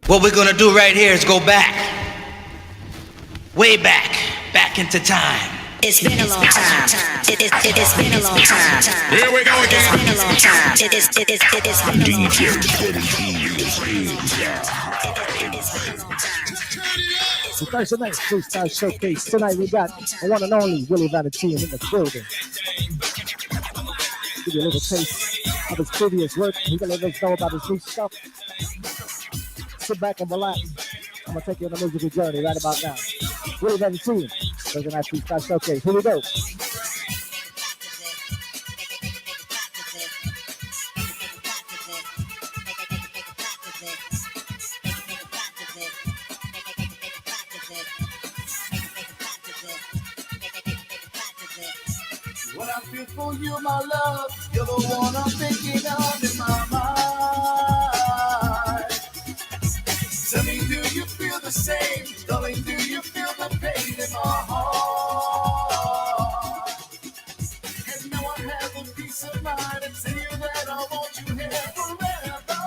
What we're gonna do right here is go back, way back into time. It's been a long time. It's been a long time. Here we go again. It's been a long time. It's been a long time. So Thursday night Freestyle Showcase. Tonight we got the one and only Willie Valentin in the building. Give you a little taste of his previous work. He can let us know about his new stuff. Sit back and relax. I'm gonna take you on a musical journey right about now. Willie Valentin, Thursday night Freestyle Showcase. Here we go. What I feel for you, my love, you're the one I'm thinking of in my mind. Tell me, do you feel the same? Darling, do you feel the pain in my heart? And now I have a peace of mind and tell you that I want you here forever.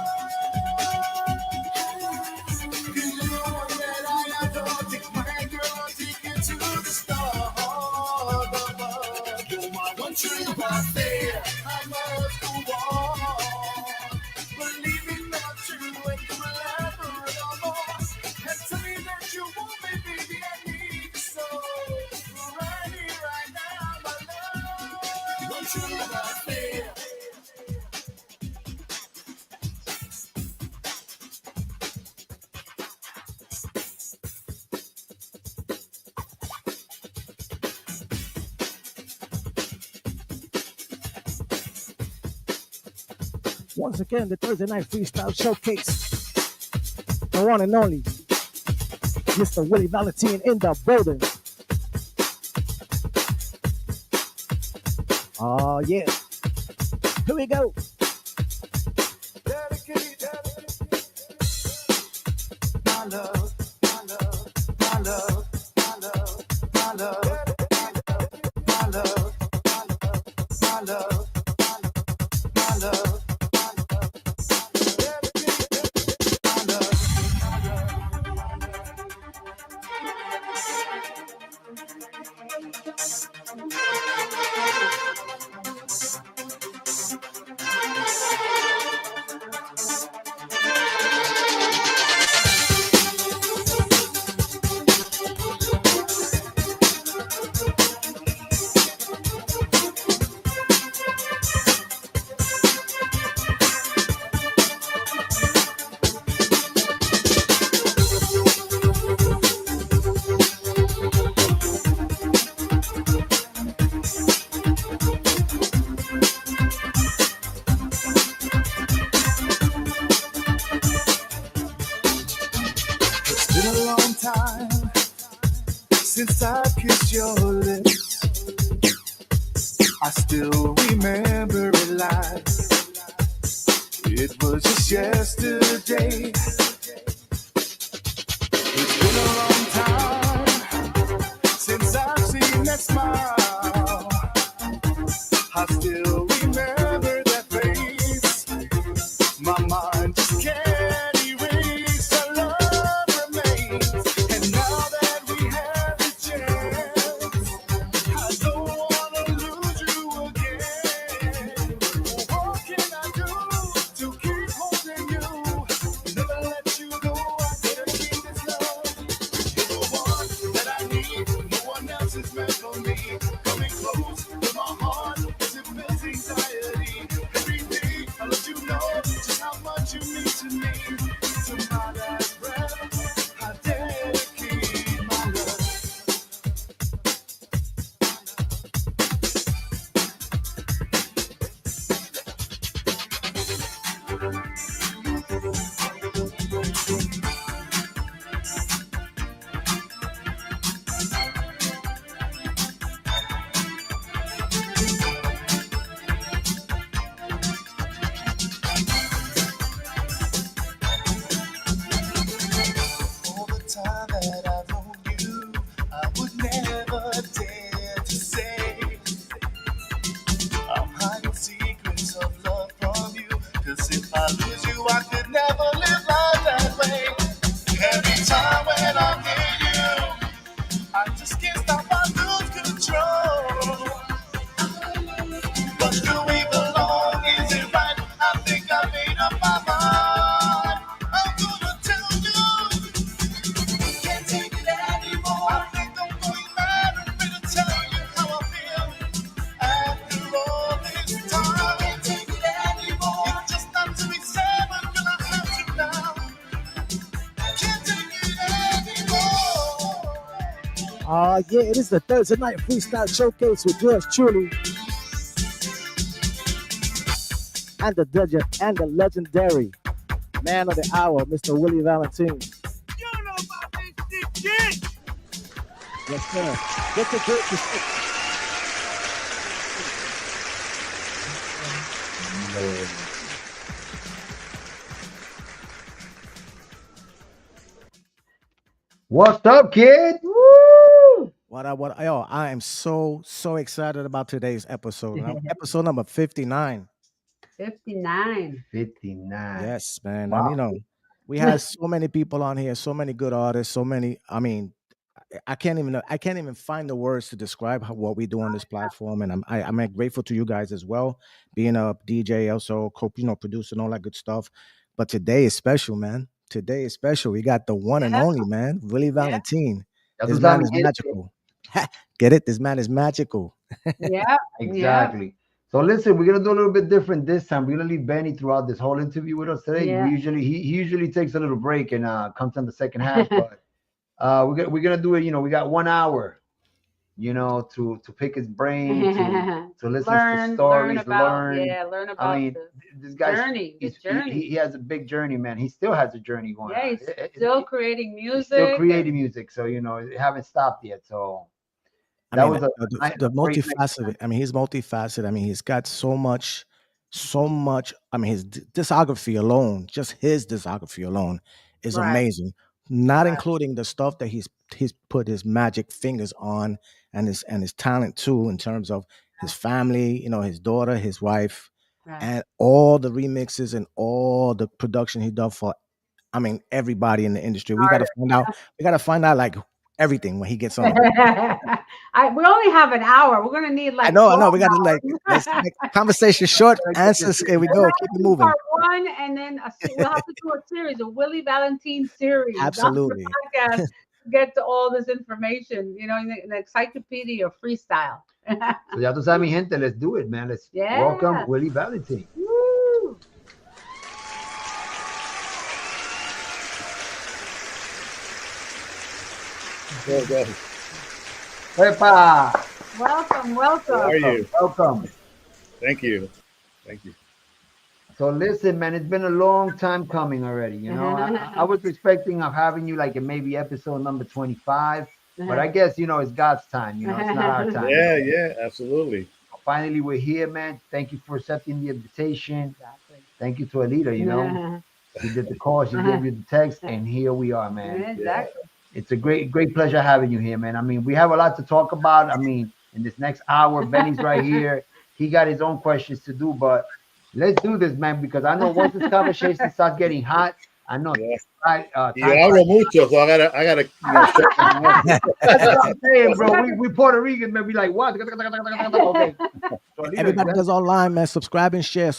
Cause you're the one that I adore. Take my hand, girl, I'll take you to the stars. True, I say I must go on. Believe me, not true, and you will ever more. And tell me that you want me, baby, I need you so. Right here, right now, my love. Don't you I say. Once again, the Thursday night Freestyle Showcase. The one and only Mr. Willie Valentin in the building. Oh, yeah. Here we go. My love, my love, my love, my love, my love, my love, my love, my love. Since I kissed your lips, I still remember it like it was just yesterday. It's been a long time since I've seen that smile. I still remember that face. My mind just can't erase the love remains. And now that we have the chance, I don't wanna lose you again. What can I do to keep holding you? Never let you go. I gotta keep this love. You're the one that I need. No one else is meant for me. Coming close to my heart as it feels anxiety. Every day I let you know just how much you mean to me. To my last breath, I dedicate my love. All the time that I've known you, I would never dare to say I'm hiding secrets of love from you. 'Cause if I lose you, I could never live life that way. Yeah, it is the Thursday night freestyle showcase with yours truly and the legendary man of the hour, Mr. Willie Valentin. You don't know about this shit. Yes, sir. Get the good. What's up, kid? Woo! What? Yo, I am so excited about today's episode. Episode number 59. 59. 59. Yes, man. Wow. And you know, we had so many people on here, so many good artists, so many. I mean, I can't even find the words to describe what we do on this platform. And I'm grateful to you guys as well, being a DJ, also producing all that good stuff. But today is special, man. Today is special. We got the one and only man, Willie Valentin. Ya This tú man sabes, is gente. magical. Get it? This man is magical. Yeah. Exactly. So listen, we're gonna do a little bit different this time. We're gonna leave Benny throughout this whole interview with us today. Yeah. He usually takes a little break and comes on the second half, but we're gonna do it. You know, we got 1 hour. You know, to pick his brain, to listen to stories, learn about I mean, this guy's journey. he has a big journey, man. He still has a journey going. Yeah, on. he's still creating He's music. still creating music, so you know, it haven't stopped yet. So I that mean, was the great multifaceted. I mean, he's multifaceted. I mean, he's got so much. I mean, his discography alone, just his discography alone, is Right. amazing. Not including the stuff that he's put his magic fingers on, and his talent too, in terms of his family, you know, his daughter, his wife, Right. and all the remixes and all the production he done for. I mean, everybody in the industry. We gotta find out. We gotta find out like everything when he gets on. We only have an hour. We're gonna need like. I know. We 12 gotta like let's make conversation short. Answers. Here we go. Keep it moving. Part one, and then we'll have to do a series, a Willie Valentin series. on the Absolutely. podcast to get to all this information. You know, in the encyclopedia of freestyle. So ya tú sabes, mi gente, let's do it, man. Let's Yeah. welcome Willie Valentin. Woo! Epa! Welcome. How are you? Welcome. Thank you. Thank you. So listen, man, it's been a long time coming already. You know, I was expecting of having you like in maybe episode number 25, but I guess you know it's God's time. You know, it's not our time. Yeah, absolutely. Finally, we're here, man. Thank you for accepting the invitation. Exactly. Thank you to ALIDA. You know, she did the call, she gave you the text, and here we are, man. Exactly. It's a great pleasure having you here, man. I mean, we have a lot to talk about. I mean, in this next hour, Benny's right here. He got his own questions to do, but let's do this, man, because I know once this conversation starts getting hot, I know. Yeah. Right, You hablo mucho, so I gotta shut my mouth. that's what I'm saying, bro. We Puerto Ricans, man, be like, what? Okay. So, Everybody does online, man. Subscribe and share.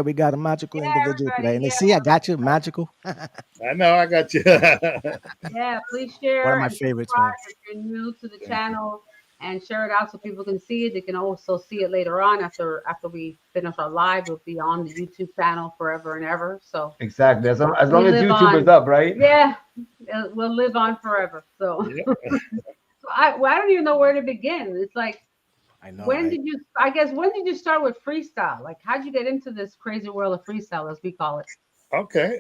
We got a magical individual today. And they see, I got you, magical. I know, I got you. Yeah, please share. One of my and favorites, subscribe man. if you're new to the channel, and share it out so people can see it. They can also see it later on after we finish our live. It'll be on the YouTube channel forever and ever. So Exactly. As long as live YouTube on. is up, right? yeah, we'll live on forever. So, Yeah. so I don't even know where to begin. It's like, I know. when right? did you start with freestyle? Like, how'd you get into this crazy world of freestyle, as we call it? Okay.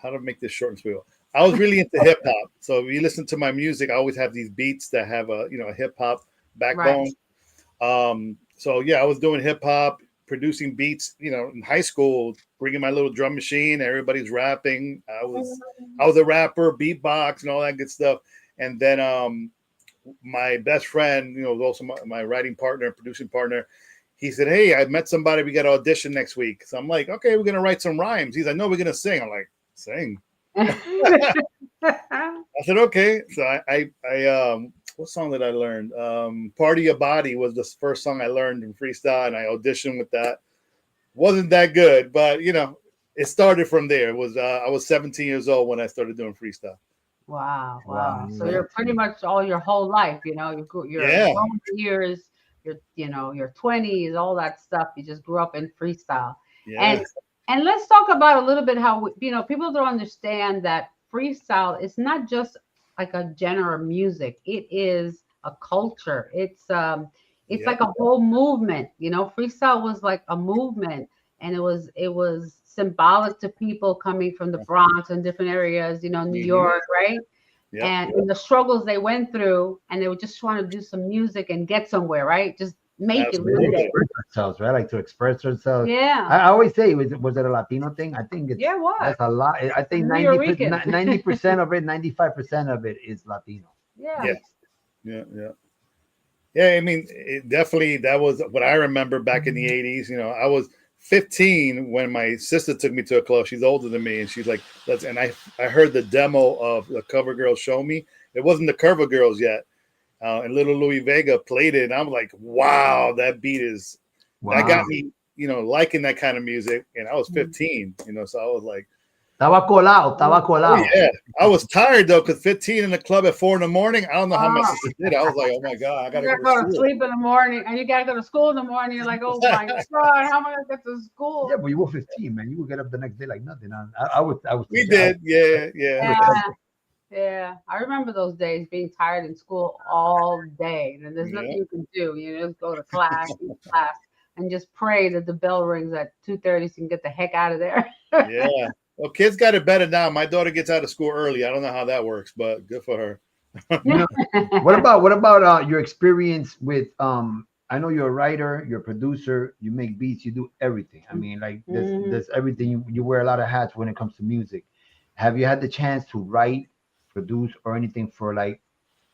How to make this short and sweet? I was really into hip hop. So if you listen to my music, I always have these beats that have a hip hop backbone. So yeah, I was doing hip hop, producing beats, in high school, bringing my little drum machine, everybody's rapping. I was a rapper, beatbox and all that good stuff. And then my best friend, was also my writing partner, producing partner. He said, "Hey, I met somebody. We got to audition next week." So I'm like, "Okay, we're gonna write some rhymes." He's like, "No, we're gonna sing." I'm like, "Sing." I said, "Okay." So I what song did I learn? "Party Your Body" was the first song I learned in freestyle, and I auditioned with that. Wasn't that good, but it started from there. It was I was 17 years old when I started doing freestyle. Wow. Wow. So you're pretty much all your whole life, your Yeah. young years, your 20s, all that stuff. You just grew up in freestyle. Yeah. And let's talk about a little bit how people don't understand that freestyle is not just like a genre of music. It is a culture. It's Yeah. like a whole movement. You know, freestyle was like a movement, and it was symbolic to people coming from the Bronx and different areas. You know, New Mhm. York, right? Yeah. And the struggles they went through, and they were just trying to do some music and get somewhere, right? Just make it Absolutely. one day. Express ourselves, right? Like to express ourselves. Yeah. I always say, was it a Latino thing? I think it's Yeah, it was. that's a lot. I think Puerto Rican. 90% of it, 95% of it is Latino. Yeah. Yeah. Yeah. Yeah. Yeah. I mean, it definitely, that was what I remember back in the 80s. You know, I was 15 when my sister took me to a club. She's older than me. And she's like, and I heard the demo of the Cover Girls Show Me. It wasn't the Cover Girls yet. And Little Louis Vega played it. And I'm like, wow, that beat is, that got me, you know, liking that kind of music. And I was 15, you know, so I was like, Estaba colado. yeah. I was tired though, because 15 in the club at 4 a.m. I don't know how my sister did. I was like, oh my God, I gotta You go gotta to go to school. sleep in the morning, and you gotta go to school in the morning. You're like, oh my God, how am I gonna get to school? Yeah, but you were 15, man. You would get up the next day like nothing. I was. We did, yeah. Yeah, I remember those days being tired in school all day, and there's nothing you can do. You just go to class, eat class, and just pray that the bell rings at 2:30 so you can get the heck out of there. Yeah. Well, kids got it better now. My daughter gets out of school early. I don't know how that works, but good for her. What about your experience with I know you're a writer, you're a producer, you make beats, you do everything. I mean, like there's everything. You wear a lot of hats when it comes to music. Have you had the chance to write, produce, or anything for like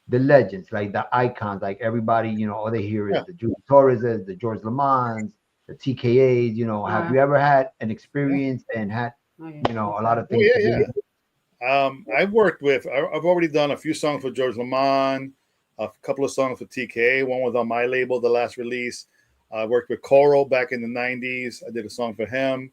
the legends, like the icons, like everybody, you know, all they hear is the Julie Torreses, the George Lamons, the TKAs, you know, have you ever had an experience and had, you know, a lot of things? I've worked with, I've already done a few songs for George Lamond, a couple of songs for TKA. One was on my label, the last release. I worked with Coral back in the 90s. I did a song for him.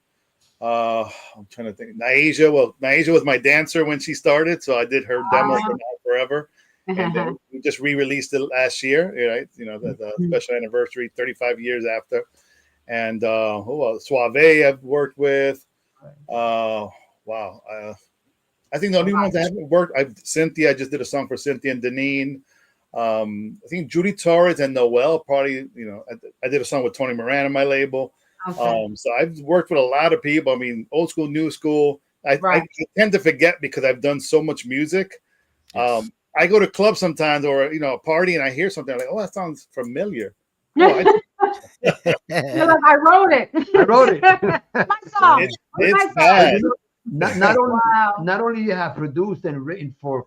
I'm trying to think. Naija was my dancer when she started, so I did her demo for Now Forever. And then we just re-released it last year, right? You know, the special anniversary, 35 years after. And Suave I've worked with. I think the only ones I haven't worked, Cynthia, I just did a song for Cynthia and Deneen. I think Judy Torres and Noel, probably, you know, I did a song with Tony Moran on my label. Okay. So I've worked with a lot of people. I mean, old school, new school. I tend to forget because I've done so much music. I go to clubs sometimes, or, you know, a party, and I hear something, I'm like, oh, that sounds familiar. You're like, I wrote it. My song. It's bad. Not only you have produced and written for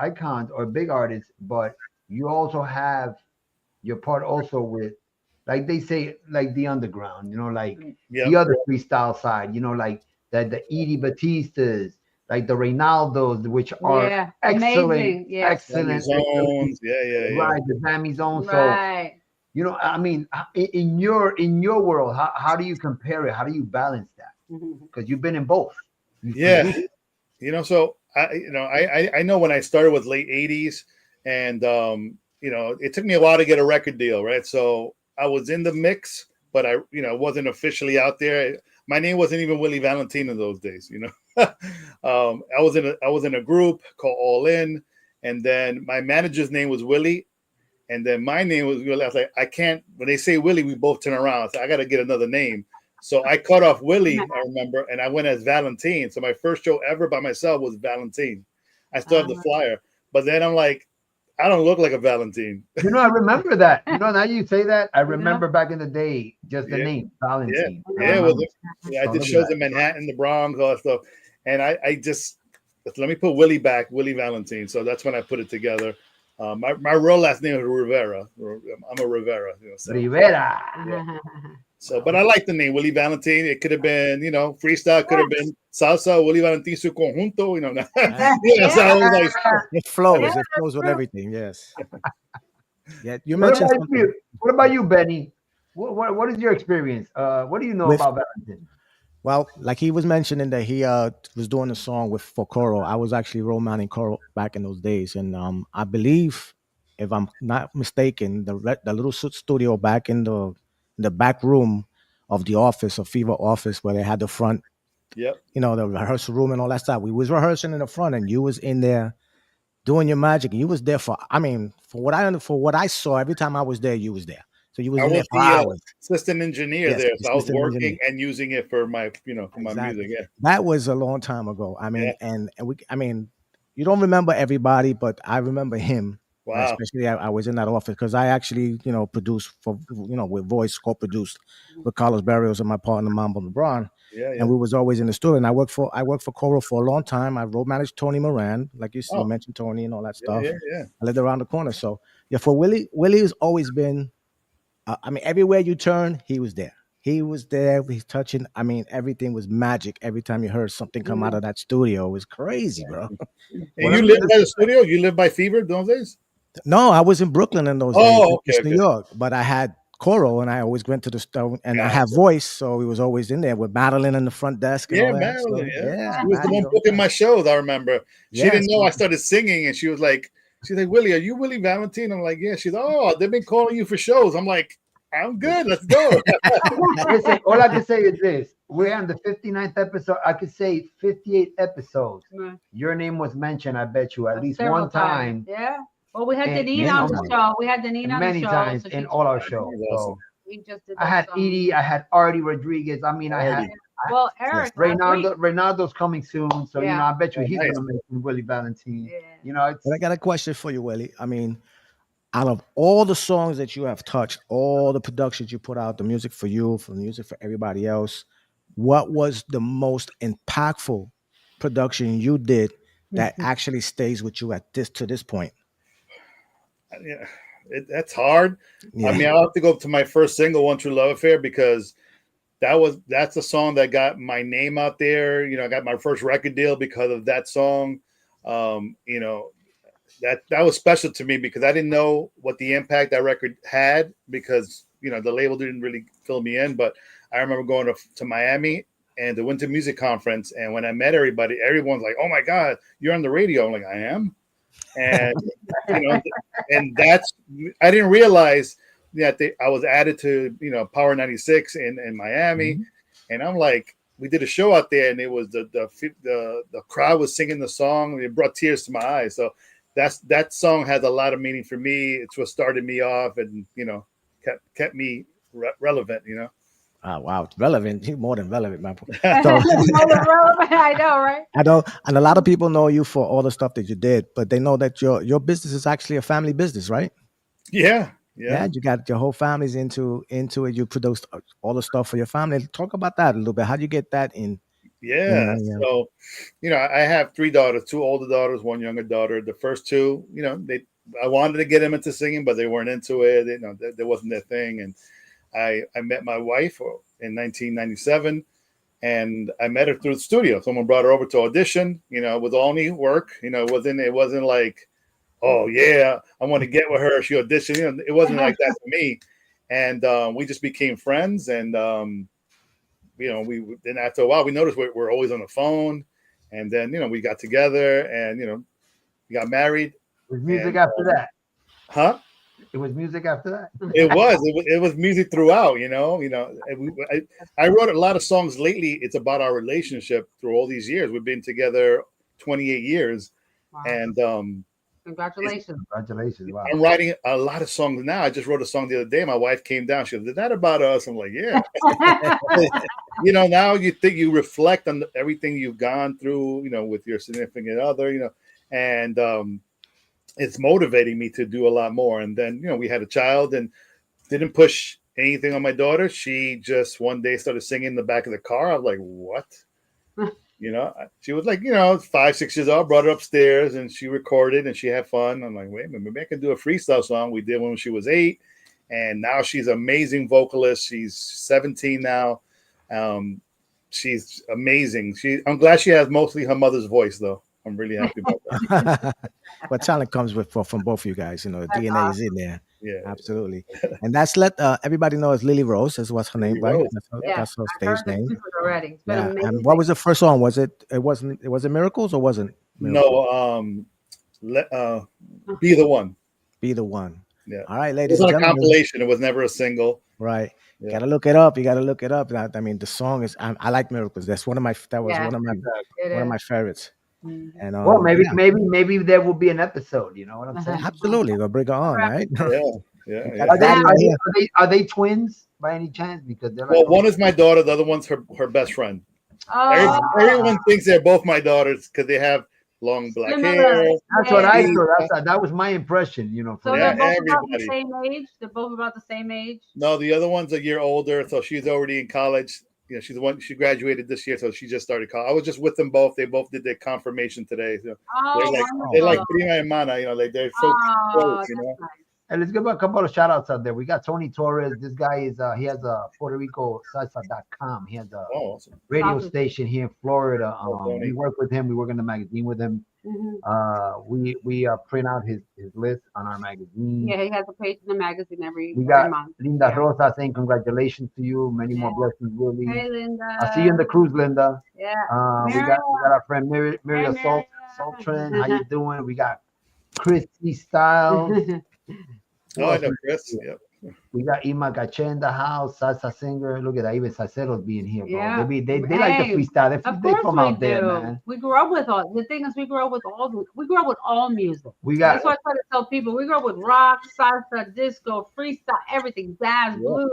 icons or big artists, but you also have your part also with, like they say, like the underground, you know, like the other freestyle side, you know, like the Edie Batistas, like the Reynaldos, which are excellent, excellent zones. Right, the Sammy Zone. Right. So, you know, I mean, in your world, how do you compare it? How do you balance that? Because you've been in both. Yeah, you know, so I know when I started with late 80s, and you know, it took me a while to get a record deal, right? So I was in the mix, but I, you know, wasn't officially out there. My name wasn't even Willie Valentin in those days, you know. I was in a group called All In, and then my manager's name was Willie, and then my name was Willie. I was like, I can't. When they say Willie, we both turn around. So I got to get another name. So I cut off Willie, I remember, and I went as Valentin. So my first show ever by myself was Valentin. I still have the flyer, but then I'm like, I don't look like a Valentin. You know, I remember that. You know, now you say that, I remember back in the day, just the name, Valentin. I did shows in Manhattan, the Bronx, all that stuff. And I just, let me put Willie back, Willie Valentin. So that's when I put it together. My real last name is Rivera. I'm a Rivera. You know, so. Rivera. Yeah. So, but I like the name Willie Valentin. It could have been, you know, freestyle. Could have been salsa. Willie Valentin su conjunto. You know, it flows. It flows with everything. Yes. Yeah. You mentioned. What about you, Benny? What is your experience? What do you know about Valentin? Well, like he was mentioning that he was doing a song for Coral. I was actually role manning Coral back in those days, and I believe, if I'm not mistaken, the little studio back in the back room of the office, of Fever office, where they had the front, you know, the rehearsal room and all that stuff. We was rehearsing in the front, and you was in there doing your magic. You was there for. I mean, for what I saw, every time I was there, you was there. So you was I in there was for the hours. assistant engineer Yes, there, so I was assistant working engineer. and using it for my, for my Exactly. music. Yeah. That was a long time ago. I mean, Yeah. and we. I mean, you don't remember everybody, but I remember him. Wow. Especially I was in that office because I actually, produced for, with voice co-produced with Carlos Barrios and my partner Mambo LeBron, Yeah. Yeah. and we was always in the studio. And I worked for Coral for a long time. I road managed Tony Moran, like you Oh. mentioned Tony and all that Yeah. stuff. Yeah. Yeah. I lived around the corner, so yeah. For Willie has always been. I mean, everywhere you turn, he was there. He was there. He's touching. I mean, everything was magic. Every time you heard something come out of that studio, it was crazy, bro. And you lived by the studio? You lived by Fever those days? No, I was in Brooklyn in those days, Oh, okay, New York. But I had choral, and I always went to the store, and I have voice, so he was always in there with Madeline in the front desk. And Yeah, all that. Madeline. So, Yeah, she was the one booking my shows. I remember. She didn't know I started singing, and she's like, Willie, are you Willie Valentin? I'm like, yeah. She's oh, they've been calling you for shows. I'm like, I'm good. Let's go. Listen, all I can say is this: we're on the 59th episode. I could say 58 episodes. Your name was mentioned. I bet you at least Several one time. Yeah. Well, we had And- Deneen on the show. We had Deneen on the many show. times so in she- all our shows. So We just did I that had song. Edie, I had Artie Rodriguez. I mean, I had Well, Eric. last week. Reynaldo's coming soon, so Yeah. I bet you he's Nice. gonna mention Willie Valentin. Yeah. You know, it's But I got a question for you, Willie. I mean, out of all the songs that you have touched, all the productions you put out, the music for you, for the music for everybody else, what was the most impactful production you did that actually stays with you at this point? Yeah, that's hard. Yeah. I mean, I'll have to go to my first single, "One True Love Affair," because that's a song that got my name out there. I got my first record deal because of that song. That was special to me because I didn't know what the impact that record had because the label didn't really fill me in. But I remember going to Miami and the Winter Music Conference, and when I met everybody, everyone's like, "Oh my God, you're on the radio!" I'm like, "I am," and and that's I didn't realize that I was added to Power 96 in Miami, and I'm like, we did a show out there, and it was the crowd was singing the song. It brought tears to my eyes. So that song has a lot of meaning for me. It's what started me off, and kept me relevant. Oh, wow, it's relevant. You're more than relevant, man. So, I know, right? I know, and a lot of people know you for all the stuff that you did, but they know that your business is actually a family business, right? Yeah. You got your whole family's into it. You produced all the stuff for your family. Talk about that a little bit. How do you get that in? Yeah. So, I have 3 daughters, 2 older daughters, 1 younger daughter. The first 2, I wanted to get them into singing, but they weren't into it. That wasn't their thing. And I met my wife in 1997, and I met her through the studio. Someone brought her over to audition. With only work. It wasn't like, oh yeah, I want to get with her. She auditioned. It wasn't like that for me. And we just became friends. And we then after a while we noticed we're always on the phone. And then we got together and we got married. with music after that. Huh? It was music after that. It was music throughout. I wrote a lot of songs lately. It's about our relationship through all these years. We've been together 28 years. Wow. And Congratulations. Congratulations. Wow. I'm writing a lot of songs now. I just wrote a song the other day. My wife came down. She goes, "Is that about us?" I'm like, "Yeah." Now you reflect on everything you've gone through, with your significant other, and it's motivating me to do a lot more. And then, we had a child and didn't push anything on my daughter. She just one day started singing in the back of the car. I was like, "What?" She was like, 5, 6 years old, brought her upstairs and she recorded and she had fun. I'm like, wait a minute, maybe I can do a freestyle song. We did when she was 8. And now she's an amazing vocalist. She's 17 now. She's amazing. I'm glad she has mostly her mother's voice though. I'm really happy about that. But talent comes from both of you guys. The DNA is in there. Yeah, absolutely. And that's let everybody know it's Lily Rose. That's what's her name, right? Rose. That's her I heard stage the name. music already. It's been Yeah. amazing. And what was the first song? Was it Miracles or wasn't? Miracles? No, Be the One. Be the One. Yeah. All right, It ladies was and on a gentlemen. compilation. It was never a single. Right. Yeah. You gotta look it up. I mean, the song is. I like Miracles. That's one of my. That was Yeah. one of my It one of is. my favorites. And Well, maybe yeah, maybe there will be an episode. You know what I'm saying? absolutely, we'll bring her on, right? Yeah. Are they, Daddy right here. are they twins by any chance? Because they're like Well, one is my daughter, the other one's her best friend. Oh, Everyone thinks they're both my daughters because they have long black Similar. hair. that's what I thought. That was my impression. You know. So From they're Yeah, both about the everybody. same age. They're both about the same age. No, the other one's a year older, so she's already in college. You know, she's the one she graduated this year, so she just started college. I was just with them both. They both did their confirmation today. So Oh, they're like prima hermana, you know, like they're so close, you know. nice. And let's give a couple of shout outs out there. We got Tony Torres. This guy is he has a Puerto Rico salsa.com. He has a awesome. radio Salsa. station here in Florida. Tony. We work with him. We work in the magazine with him. We print out his list on our magazine. Yeah, he has a page in the magazine every We got month. Linda Yeah. Rosa saying congratulations to you. Many more blessings, Willie. Hey, Linda. I'll see you in the cruise, Linda. Yeah. We got our friend Miriam Hey, Saltran. How you doing? We got Christy Styles. Oh, I know Chris. Yep. We got Ima Gache in the house, salsa singer. Look at that, even salseros being here, bro. Yeah. They like to Hey, freestyle. Of They course from we out there, do. man. We grew up with all the thing is we grew up with all music. We got That's why I try to tell people we grew up with rock, salsa, disco, freestyle, everything, jazz, blues.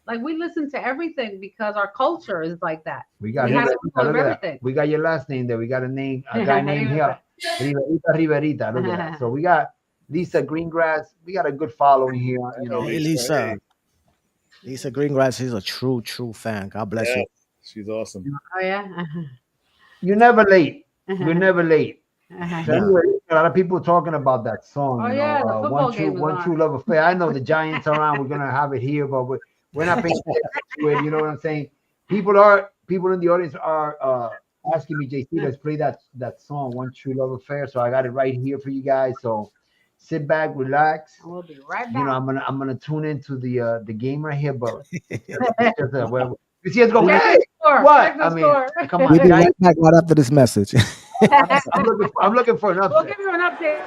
Like we listen to everything because our culture is like that. we got We have look to love at that. everything. We got your last name there. We got a guy named here. Riverita. Look at that. So we got Lisa Greengrass. We got a good following here. You know, Hey, Lisa. Lisa Greengrass is a true fan. God bless Yeah, you. she's awesome. Oh yeah. you're never late. You're never late. So Uh-huh. anyway, a lot of people talking about that song. Oh, you yeah, know, the football one true, game is one on. true love affair. I know the Giants are on. We're gonna have it here, but we're not paying attention to it. You know what I'm saying? People in the audience are asking me, JC, let's play that song, One True Love Affair. So I got it right here for you guys. So sit back, relax. We'll be right back. You know, I'm gonna tune into the game right here, but it's just you see us go, hey, what? I mean, come on, We'll be guys. right back right after this message. I'm looking for an We'll update. give you an update.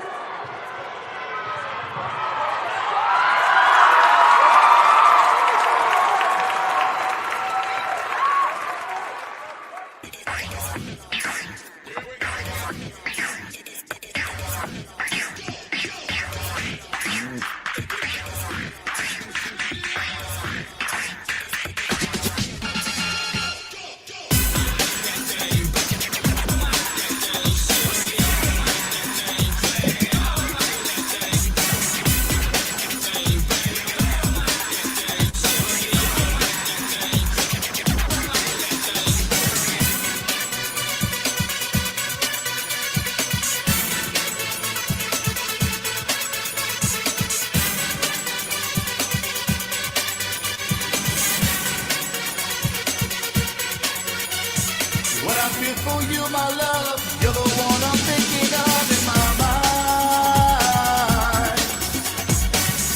When I feel for you, my love, you're the one I'm thinking of in my mind.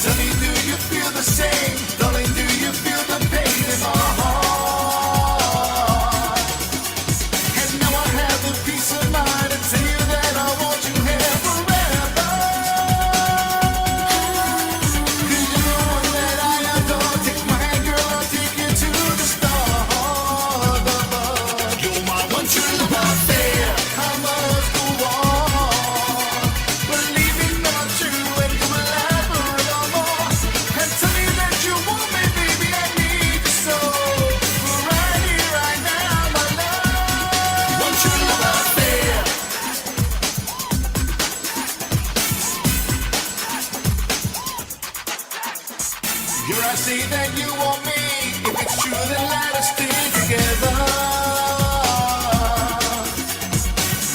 Tell me, do you feel the same? Darling, do you feel the pain in my heart? And now I have the peace of mind to tell you that I want you here forever. 'Cause you're the one that I adore. Take my hand, girl, I'll take you to the stars above. You're my one true love affair. I must go on, believe me, not true, and come alive forevermore. And tell me that you want me, baby, I need you so. Right here, right now, my love. One true love affair. Here I say that you want me. If it's true, then let us stay together.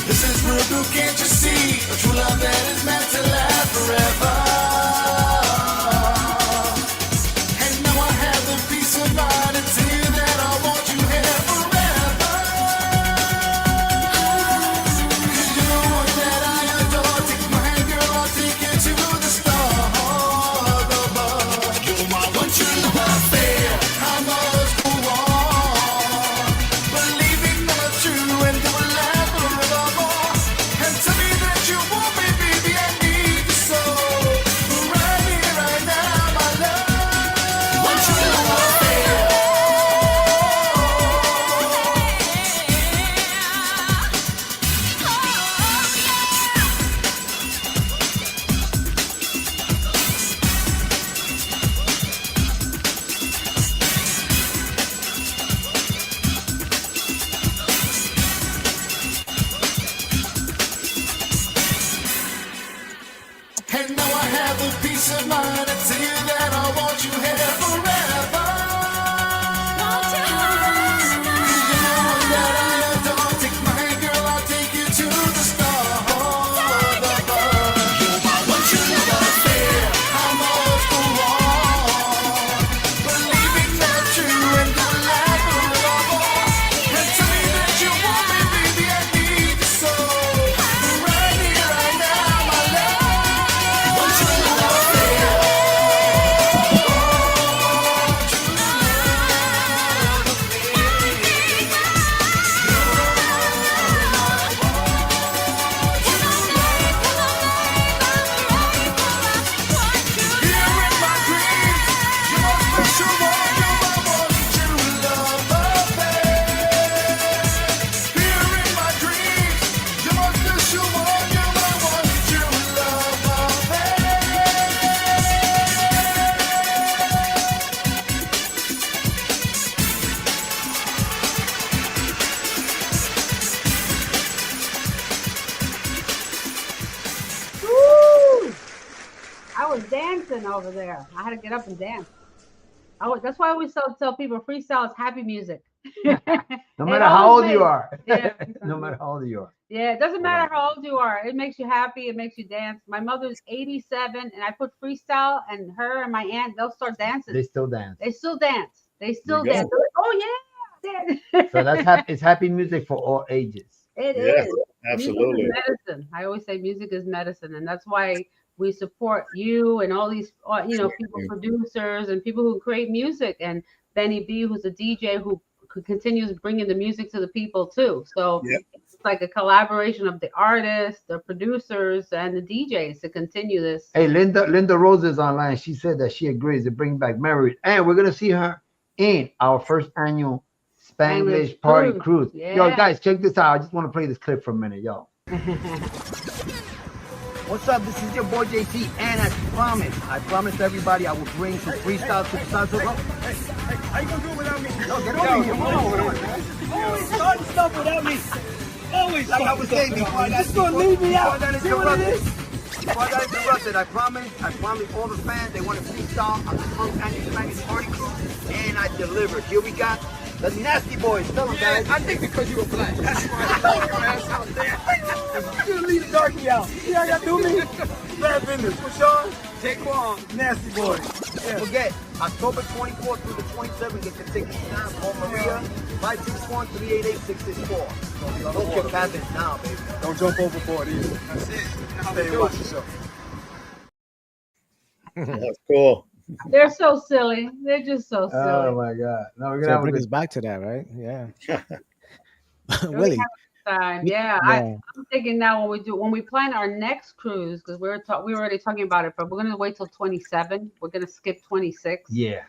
This is real blue, can't you see? A true love that is meant to last forever. And now I have the peace of mind to tell you that I want you here forever. 'Cause you're the one that I adore. Take my hand, girl, I'll take you to the stars above. You're my one true love affair. I must go on, dancing over there. I had to get up and dance. That's why I always tell people freestyle is happy music. No matter how old you are. Yeah. No matter how old you are. Yeah, it doesn't matter how old you are. It makes you happy. It makes you dance. My mother's 87, and I put freestyle, and her and my aunt, they'll start dancing. They still dance. They still dance. They still dance. Like, oh yeah. So it's happy music for all ages. It is. Absolutely. Music is medicine. I always say music is medicine, and that's why we support you and all these, people, producers and people who create music, and Benny B, who's a DJ who continues bringing the music to the people too. So it's like a collaboration of the artists, the producers, and the DJs to continue this. Hey, Linda Rose is online. She said that she agrees to bring back memories, and we're gonna see her in our first annual Spanglish Party Cruise. Yeah. Yo, guys, check this out. I just want to play this clip for a minute, yo. What's up? This is your boy JC, and I promised everybody I would bring some freestyle to the salsa. Hey, how you gonna do it without me? Yo, get over here. Come on, man. Always starting stuff without me. Always Like I was saying before I got just gonna leave me out. See what it is? Before I got interrupted, I promised all the fans they want to freestyle on the first annual Spanglish Party Cruise, and I delivered. Here we got the Nasty Boys. Tell them, guys. I think because you were black. That's why I ass out there. You're gonna leave the darky out. See how y'all do me? Bad business. Rashawn, Jaquan, Nasty Boy. Don't forget, October 24th through the 27th, get your tickets now. Call Maria, 561-388-664. Book your cabins now, baby. Don't jump overboard either. That's it. Stay and watch yourself. That's cool. They're so silly. They're just so silly. Oh my God! No, we're So gonna bring us back to that, right? Yeah. Willie. Time. Yeah, I'm thinking now when we plan our next cruise, because we were already talking about it, but we're gonna wait till 27. We're gonna skip 26. Yeah.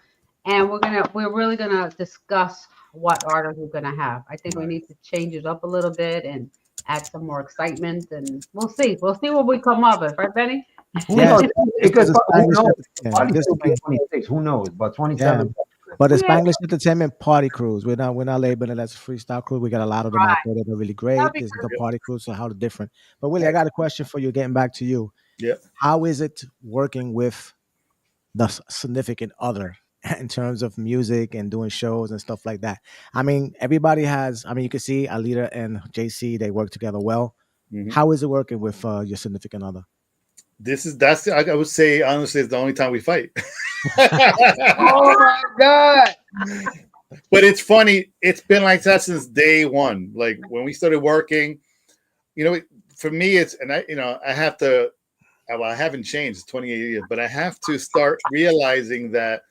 And we're really gonna discuss what artists we're gonna have. I think we need to change it up a little bit and add some more excitement, and we'll see. We'll see what we come up with, right, Benny? Who knows? Because who knows? This will be 26. Who knows? But 27. But the Spanglish Entertainment Party Cruise, we're not labeling it as a freestyle cruise. We got a lot of them out there that are really great. This is the party cruise, so how different. But Willie, I got a question for you. Getting back to you, how is it working with the significant other in terms of music and doing shows and stuff like that? I mean, everybody has. I mean, you can see ALIDA and JCEE, they work together well. Mm-hmm. How is it working with your significant other? I would say honestly, it's the only time we fight. Oh my God! But it's funny. It's been like that since day one. Like when we started working, for me, I have to. Well, I haven't changed. It's 28 years, but I have to start realizing that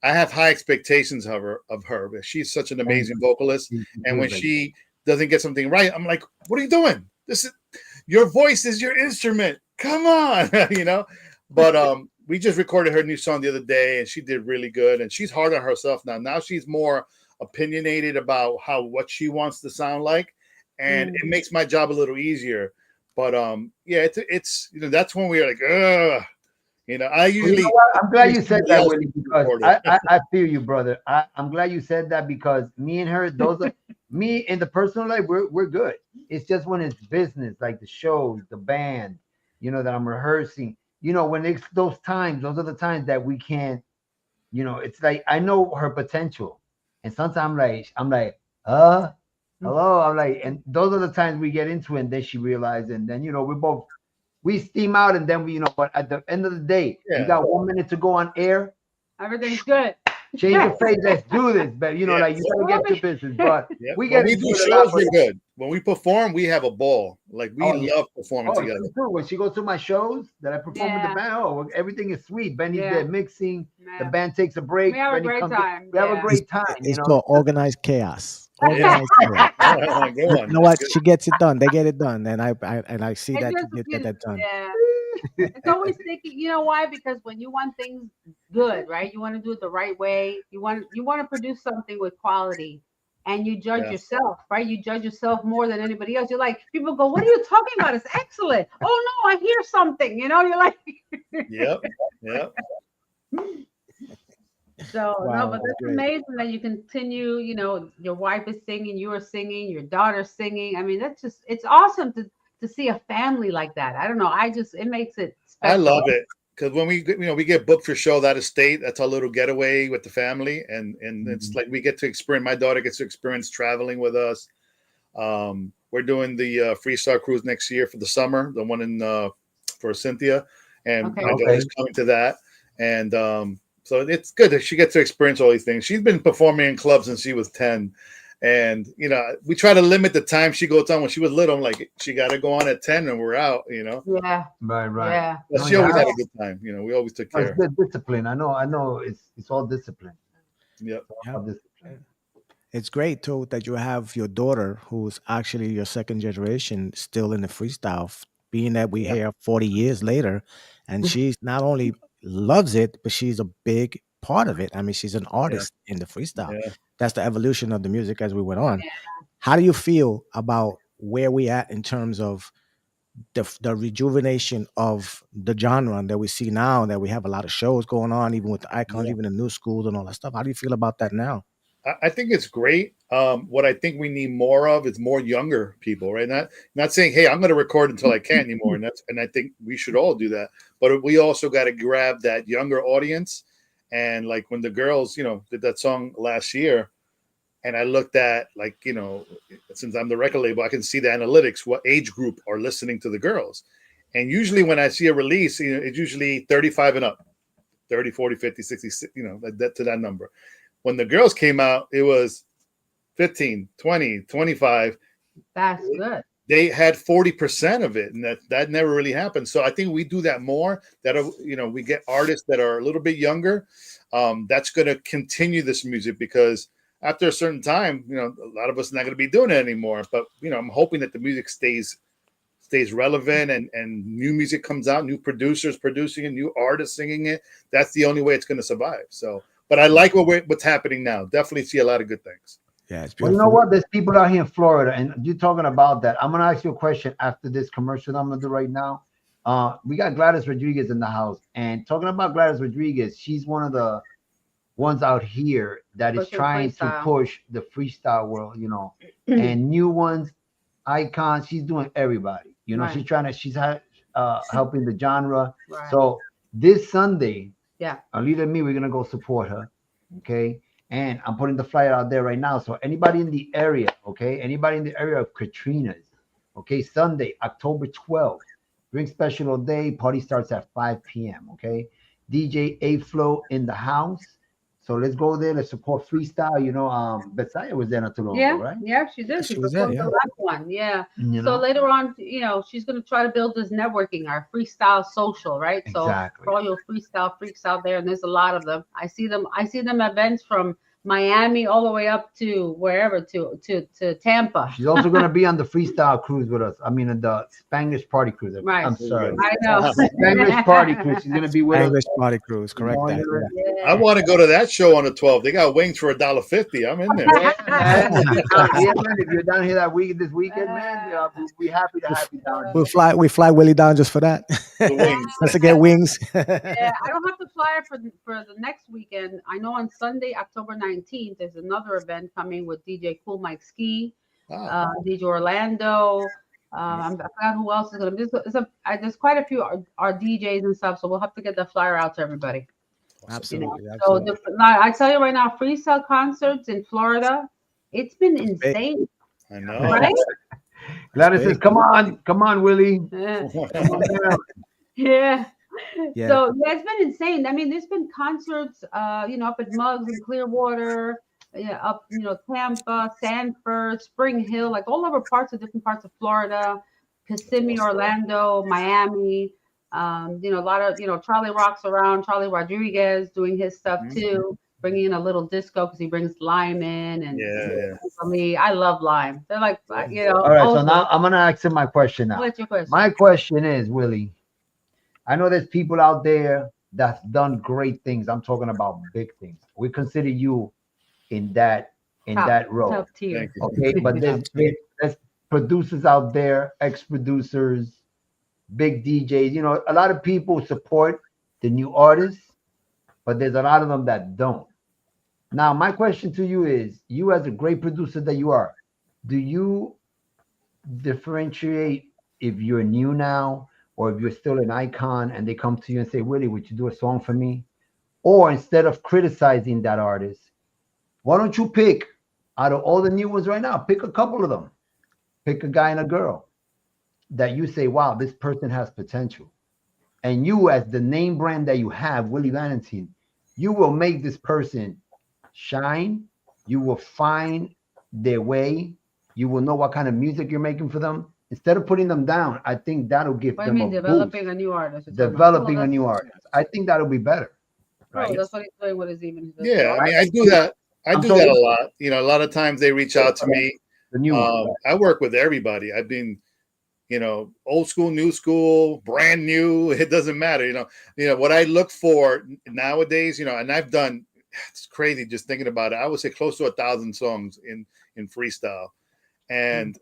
I have high expectations of her. She's such an amazing vocalist, and when she doesn't get something right, I'm like, "What are you doing? Your voice is your instrument. Come on," But we just recorded her new song the other day, and she did really good. And she's hard on herself now. Now she's more opinionated about what she wants to sound like, and it makes my job a little easier. But it's that's when we are like, ugh. I usually. I'm glad you said that, Willie, because I feel you, brother. I'm glad you said that because me and her, those are me in the personal life, we're good. It's just when it's business, like the shows, the band, that I'm rehearsing. When it's those times, those are the times that we can't. It's like I know her potential, and sometimes I'm like, hello. I'm like, and those are the times we get into it, and then she realized, and then we steam out, and then but at the end of the day, you got 1 minute to go on air. Everything's good. Change your face. Let's do this, but you gotta get to business. But we do shows. We're good. When we perform, we have a ball. Like we love performing together. True. When she goes to my shows that I perform with the band, everything is sweet. Benny's there mixing. The band takes a break. We have a great time. We have a great time. It's called organized chaos. Organized chaos. You know what? She gets it done. They get it done, and I see that you get that done. Yeah. It's always thinking, why? Because when you want things good, right? You want to do it the right way. You want to produce something with quality, and you judge yourself, right? You judge yourself more than anybody else. You're like, people go, "What are you talking about? It's excellent." Oh no, I hear something. You're like, Yep. So no, but that's amazing that you continue. Your wife is singing, you are singing, your daughter's singing. I mean, it's awesome to see a family like that. I don't know. It makes it special. I love it because when we get booked for shows out of state, that's our little getaway with the family, and it's like we get to experience. My daughter gets to experience traveling with us. We're doing the Freestyle cruise next year for the summer, the one in for Cynthia, and my daughter's coming to that, and so it's good that she gets to experience all these things. She's been performing in clubs since she was 10. And, we try to limit the time she goes on. When she was little, I'm like, she got to go on at 10 and we're out, Yeah. Right. Yeah. But she always had a good time. We always took care. It's good discipline. I know. It's all discipline. Yep. All discipline. It's great too that you have your daughter, who's actually your second generation, still in the freestyle. Being that we here 40 years later, and she's not only loves it, but she's a big part of it. I mean, she's an artist in the freestyle. Yeah. That's the evolution of the music as we went on. How do you feel about where we at in terms of the rejuvenation of the genre that we see now, that we have a lot of shows going on, even with the icons, even the new schools and all that stuff? How do you feel about that now? I think it's great. What I think we need more of is more younger people, right? Not saying, hey, I'm going to record until I can't anymore. And I think we should all do that. But we also got to grab that younger audience. And like when the girls, did that song last year, and I looked at since I'm the record label, I can see the analytics, what age group are listening to the girls. And usually when I see a release, it's usually 35 and up, 30, 40, 50, 60, to that number. When the girls came out, it was 15, 20, 25. That's good. They had 40% of it, and that never really happened. So I think we do that more. That we get artists that are a little bit younger. That's going to continue this music, because after a certain time, a lot of us are not going to be doing it anymore. But I'm hoping that the music stays relevant, and new music comes out, new producers producing it, new artists singing it. That's the only way it's going to survive. So, but I like what's happening now. Definitely see a lot of good things. Yeah, it's Well, beautiful. you know what? There's people out here in Florida, and you're talking about that. I'm gonna ask you a question after this commercial that I'm gonna do right now. We got Gladys Rodriguez in the house, and talking about Gladys Rodriguez, she's one of the ones out here that is Pushing trying to freestyle. push the freestyle world, and new ones, icons. She's doing everybody. Right. She's helping the genre. Right. So this Sunday, Yeah. ALIDA and me, we're gonna go support her. Okay. And I'm putting the flyer out there right now. So anybody in the area, anybody in the area of Katrina's, Sunday, October 12th, drink special all day. Party starts at 5 p.m. DJ A-Flow in the house. So let's go there. Let's support freestyle. Betsaya was there not too long ago, right? Yeah, she did. She was performed there, the last one. Yeah. You So know? later on, she's going to try to build this networking, our freestyle social, right? Exactly. So for all your freestyle freaks out there, and there's a lot of them. I see them events from Miami all the way up to wherever, to Tampa. She's also going to be on the freestyle cruise with us. I mean, the Spanglish party cruise. Right. I'm sorry. I know. Spanglish party cruise. She's going to be with English us. party cruise, correct that. I want to go to that show on the 12th. They got wings for $1.50. I'm in there. Yeah, man. If you're down here this weekend, man, we'll be happy to have you down here. We fly Willie down just for that. The wings. Just to get wings. Yeah, I don't have to fly for the next weekend. I know on Sunday, October 19th, there's another event coming with DJ Cool Mike Ski, DJ Orlando. I forgot who else is going to be. There's quite a few our DJs and stuff, so we'll have to get the flyer out to everybody. Absolutely. So I tell you right now, freestyle concerts in Florida, it's been insane. I know. Right? Gladys says, come on, Willie. Yeah. Yeah. So it's been insane. I mean, there's been concerts, up at Muggs in Clearwater, up, Tampa, Sanford, Spring Hill, like all over different parts of Florida, Kissimmee, Orlando, Miami. A lot of, Charlie Rock's around, Charlie Rodriguez doing his stuff too, bringing in a little disco because he brings Lime in. And for me, I love Lime. They're like, All right, so now I'm going to ask him my question now. What's your question? My question is, Willie, I know there's people out there that's done great things. I'm talking about big things. We consider you in that role. Top tier. Okay, but there's producers out there, ex-producers, big DJs. A lot of people support the new artists, but there's a lot of them that don't. Now, my question to you is, you as a great producer that you are, do you differentiate if you're new now or if you're still an icon and they come to you and say, Willie, would you do a song for me? Or instead of criticizing that artist, why don't you pick out of all the new ones right now, pick a couple of them. Pick a guy and a girl that you say, wow, this person has potential. And you, as the name brand that you have, Willie Valentin, you will make this person shine. You will find their way. You will know what kind of music you're making for them. Instead of putting them down, I think that'll give What them do you mean, a developing boost. a new artist? Developing a new artist. I think that'll be better. Right? That's what he's doing with his even. Yeah, I mean, I do that. I do that a lot. You know, a lot of times they reach out to me. The new one. I work with everybody. I've been, you know, old school, new school, brand new. It doesn't matter. You know what I look for nowadays. You know, and I've done. It's crazy just thinking about it. I would say close to 1,000 songs in freestyle, and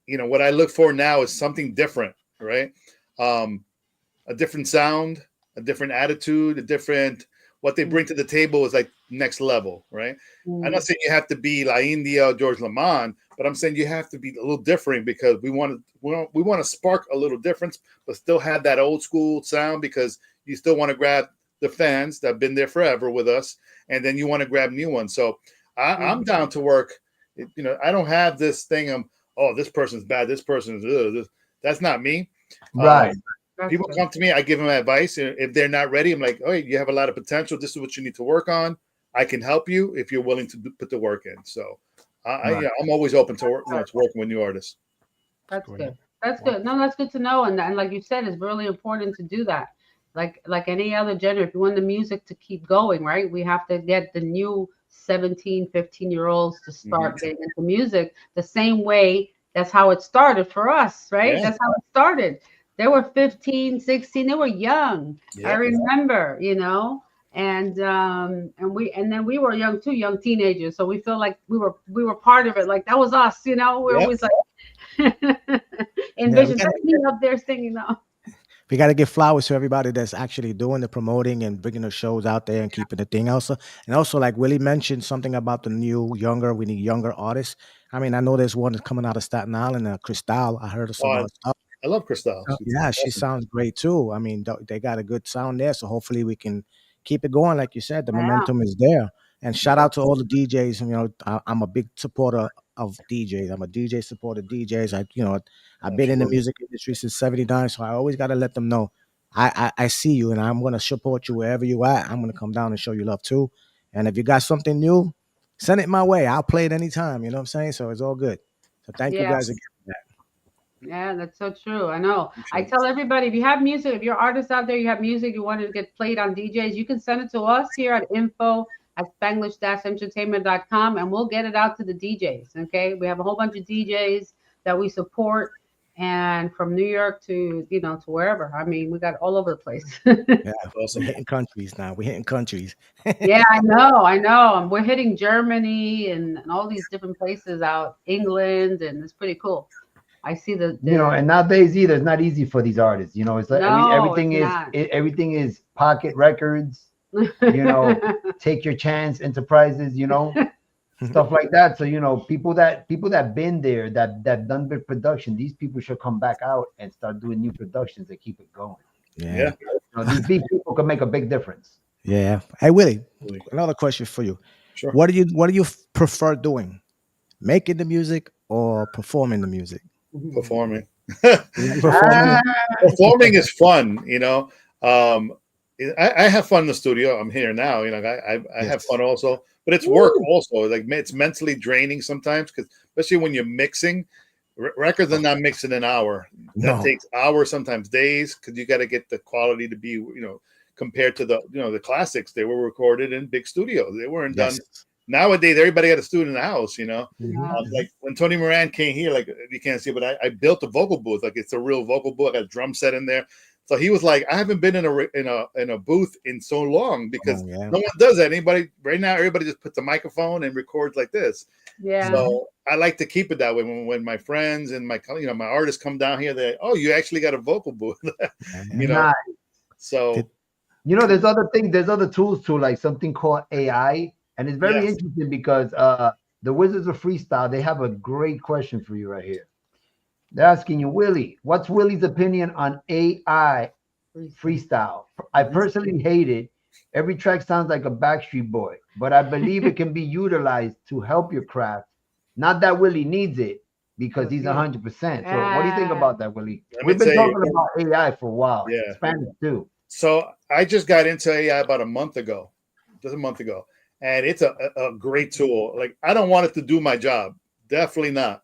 you know what I look for now is something different, right? A different sound, a different attitude, a different. What they bring to the table is like next level, right? I'm not saying you have to be La India or George Lamond, but I'm saying you have to be a little different because we want to spark a little difference, but still have that old school sound because you still want to grab the fans that have been there forever with us, and then you want to grab new ones. So I'm down to work. You know, I don't have this thing of, oh, this person's bad, this person's this. That's not me. Right. People come to me, I give them advice. If they're not ready, I'm like, oh, you have a lot of potential. This is what you need to work on. I can help you if you're willing to put the work in. So I'm always open to working with new artists. That's good. That's good. No, that's good to know. And like you said, it's really important to do that. Like any other genre, if you want the music to keep going, right? We have to get the new 17, 15-year-olds to start getting into music the same way. That's how it started for us, right? Yeah. That's how it started. They were 15, 16. They were young. Yeah. I remember, you know, and then we were young too, young teenagers. So we feel like we were part of it. Like that was us, you know. We're always like envision me up there singing though. We got to give flowers to everybody that's actually doing the promoting and bringing the shows out there and keeping the thing also. And also, like Willie mentioned, something about the new, younger, we need younger artists. I mean, I know there's one that's coming out of Staten Island, Cristal. I heard of some other stuff. I love Cristal. Yeah, she sounds great too. I mean, they got a good sound there. So hopefully we can keep it going. Like you said, the momentum is there. And shout out to all the DJs. You know, I'm a big supporter of DJs. I'm a DJ supporter of DJs. I've been in the music industry since '79, so I always got to let them know I see you and I'm going to support you wherever you at. I'm going to come down and show you love too. And if you got something new, send it my way. I'll play it anytime. You know what I'm saying? So it's all good. So thank you guys again for that. Yeah, that's so true. I know. I tell everybody, if you have music, if you're artists out there, you have music, you want to get played on DJs, you can send it to us here at info@spanglish-entertainment.com and we'll get it out to the DJs. Okay. We have a whole bunch of DJs that we support, and from New York to, to wherever. I mean, we got all over the place. Yeah, awesome. We're hitting countries now. We're hitting countries. Yeah, I know. We're hitting Germany and all these different places out, England, and it's pretty cool. I see the and nowadays either it's not easy for these artists. It's like everything is pocket records. Take your chance enterprises. Stuff like that. So people that been there that done big production. These people should come back out and start doing new productions and keep it going. Yeah. These people can make a big difference. Yeah. Hey Willie, another question for you. Sure. What do you prefer doing? Making the music or performing the music? Performing. Performing is fun, I have fun in the studio. I'm here now, I have fun also, but it's work also. Like it's mentally draining sometimes, because especially when you're mixing records, are not mixed in an hour. That takes hours, sometimes days, because you got to get the quality to be, compared to the classics. They were recorded in big studios. They weren't done. Nowadays, everybody got a studio in the house, like when Tony Moran came here, like you can't see, but I built a vocal booth. Like it's a real vocal booth. I got a drum set in there. So he was like, I haven't been in a booth in so long, because no one does that. Right now, everybody just puts a microphone and records like this. Yeah. So I like to keep it that way. When my friends and my artists come down here, you actually got a vocal booth. Nice. So there's other things, there's other tools too, like something called AI. And it's very interesting because the Wizards of Freestyle, they have a great question for you right here. They're asking you, Willie, what's Willie's opinion on AI freestyle? I personally hate it. Every track sounds like a Backstreet Boy, but I believe it can be utilized to help your craft. Not that Willie needs it because he's 100%. So what do you think about that, Willie? We've been talking about AI for a while. Yeah. Spanish too. So I just got into AI about a month ago, just a month ago. And it's a great tool. Like, I don't want it to do my job. Definitely not.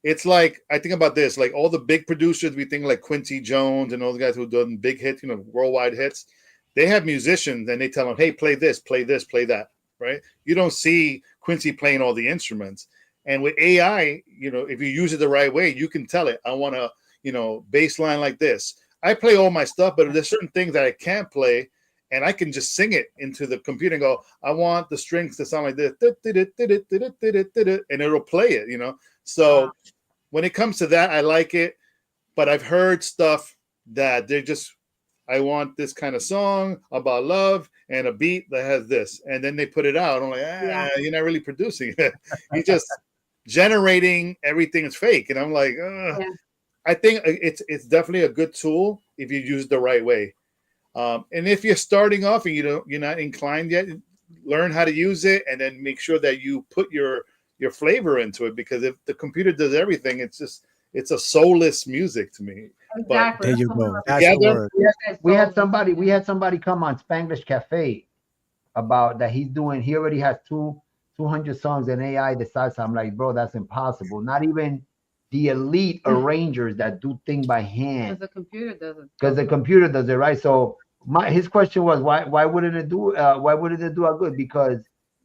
It's like, I think about this, like all the big producers, we think like Quincy Jones and all the guys who done big hits, you know, worldwide hits. They have musicians and they tell them, hey, play this, play that, right? You don't see Quincy playing all the instruments. And with AI, you know, if you use it the right way, you can tell it, I want to, you know, bass line like this. I play all my stuff, but there's certain things that I can't play. And I can just sing it into the computer and go, I want the strings to sound like this. And it'll play it, you know. So when it comes to that, I like it. But I've heard stuff that they're just, I want this kind of song about love and a beat that has this. And then they put it out. I'm like, you're not really producing it. You're just generating everything is fake. And I'm like, I think it's definitely a good tool if you use it the right way. And if you're starting off and you're not inclined yet, learn how to use it and then make sure that you put your flavor into it. Because if the computer does everything, it's a soulless music to me. Exactly. There you go. That's the word. We had somebody come on Spanglish Cafe about that he already has 200 songs in AI decides. I'm like, bro, that's impossible. Not even the elite arrangers that do things by hand. Because the computer does it. Because the computer does it, right? So his question was, why wouldn't it do a good? Because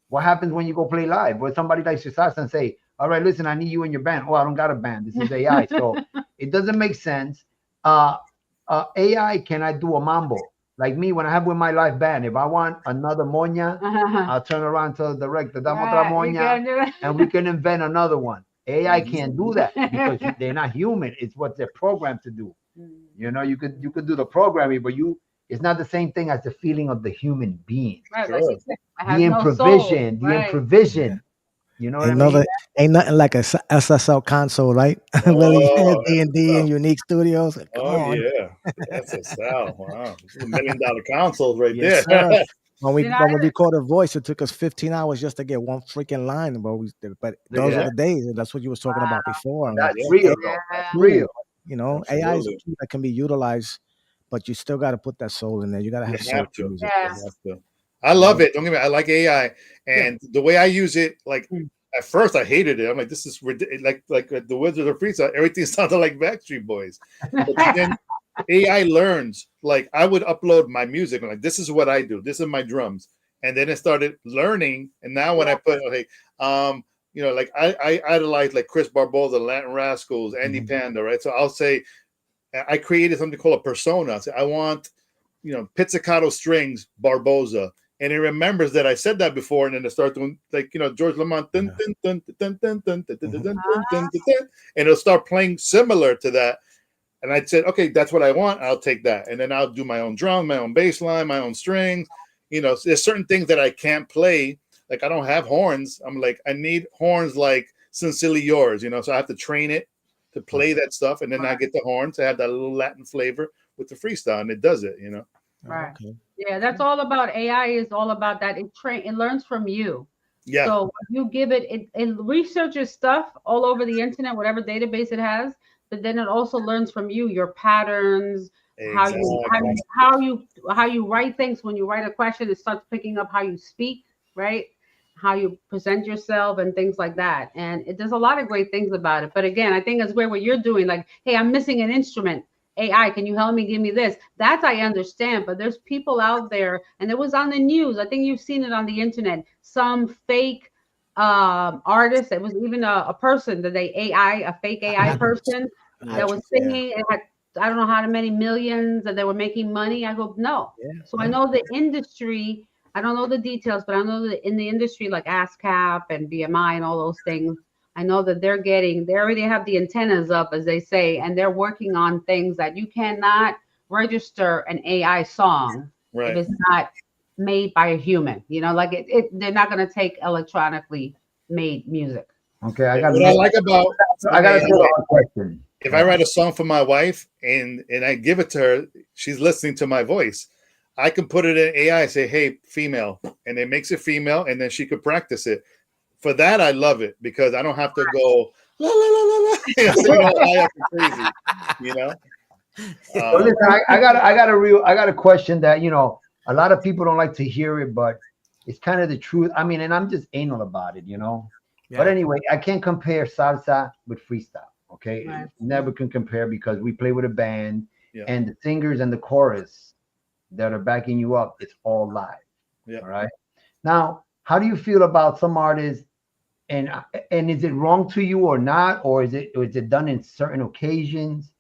what happens when you go play live? Where somebody likes your salsa and say, all right, listen, I need you in your band. Oh, I don't got a band. This is AI. So it doesn't make sense. AI cannot do a mambo. Like me, when I have with my live band, if I want another moña, I'll turn around to the director, dame otra moña, and we can invent another one. AI can't do that because they're not human. It's what they're programmed to do. You know, you could do the programming, but it's not the same thing as the feeling of the human being. Right, Sure. like The improvisation, you know what I mean? Ain't nothing like a SSL console, right? Really, D&D and Unique Studios. Come on. Yeah, SSL. Wow, this is $1 million consoles right Yes, there. sir. When we record a voice, it took us 15 hours just to get one freaking line. But those are the days, and that's what you was talking about before. That's real. That's real. You know, AI is a tool that can be utilized, but you still got to put that soul in there. You got to have soul to use it. I love it. Don't get me wrong. I like AI, and the way I use it, like at first I hated it. I'm like, this is ridiculous. Like the Wizards of Freestyle, everything sounded like Backstreet Boys. But then AI learns. Like I would upload my music. I'm like, this is what I do. This is my drums, and then it started learning. And now when I put, you know, like I idolize like Chris Barbosa, Latin Rascals, Andy Panda, right? So I'll say I created something called a persona. So I want, you know, pizzicato strings, Barbosa. And it remembers that I said that before, and then it starts doing like, you know, George Lamont, and it'll start playing similar to that. And I said, okay, that's what I want. I'll take that, and then I'll do my own drum, my own bass line, my own strings. You know, so there's certain things that I can't play. Like I don't have horns. I'm like, I need horns like Sincerely Yours. You know, so I have to train it to play that stuff, and then I get the horns. I have that little Latin flavor with the freestyle, and it does it. You know. Right. Okay. Yeah, that's all about AI. Is all about that. It learns from you. Yeah. So you give it researches stuff all over the internet, whatever database it has, but then it also learns from you, your patterns, how you write things. When you write a question, it starts picking up how you speak, right? How you present yourself and things like that. And it does a lot of great things about it. But again, I think it's where what you're doing, like, hey, I'm missing an instrument. AI, can you help me? Give me this. That I understand, but there's people out there, and it was on the news. I think you've seen it on the internet. Some fake artist. It was even a person that a fake AI person that was singing. It had I don't know how many millions that they were making money. I go no. Yeah. So I know the industry. I don't know the details, but I know that in the industry like ASCAP and BMI and all those things. I know that they already have the antennas up, as they say, and they're working on things that you cannot register an AI song if it's not made by a human. You know, like they're not going to take electronically made music. Okay, I got what I like about I got a question. if I write a song for my wife and I give it to her, she's listening to my voice. I can put it in AI, say, "Hey, female," and it makes it female, and then she could practice it. For that, I love it because I don't have to go la la la la la, sing all high up and crazy, you know. So listen, I got a question that a lot of people don't like to hear it, but it's kind of the truth. I mean, and I'm just anal about it, Yeah. But anyway, I can't compare salsa with freestyle. Okay, Right. never can compare because we play with a band, Yeah. and the singers and the chorus that are backing you up, it's all live. Yeah. All right. Now, how do you feel about some artists? And is it wrong to you or not, or is it done in certain occasions?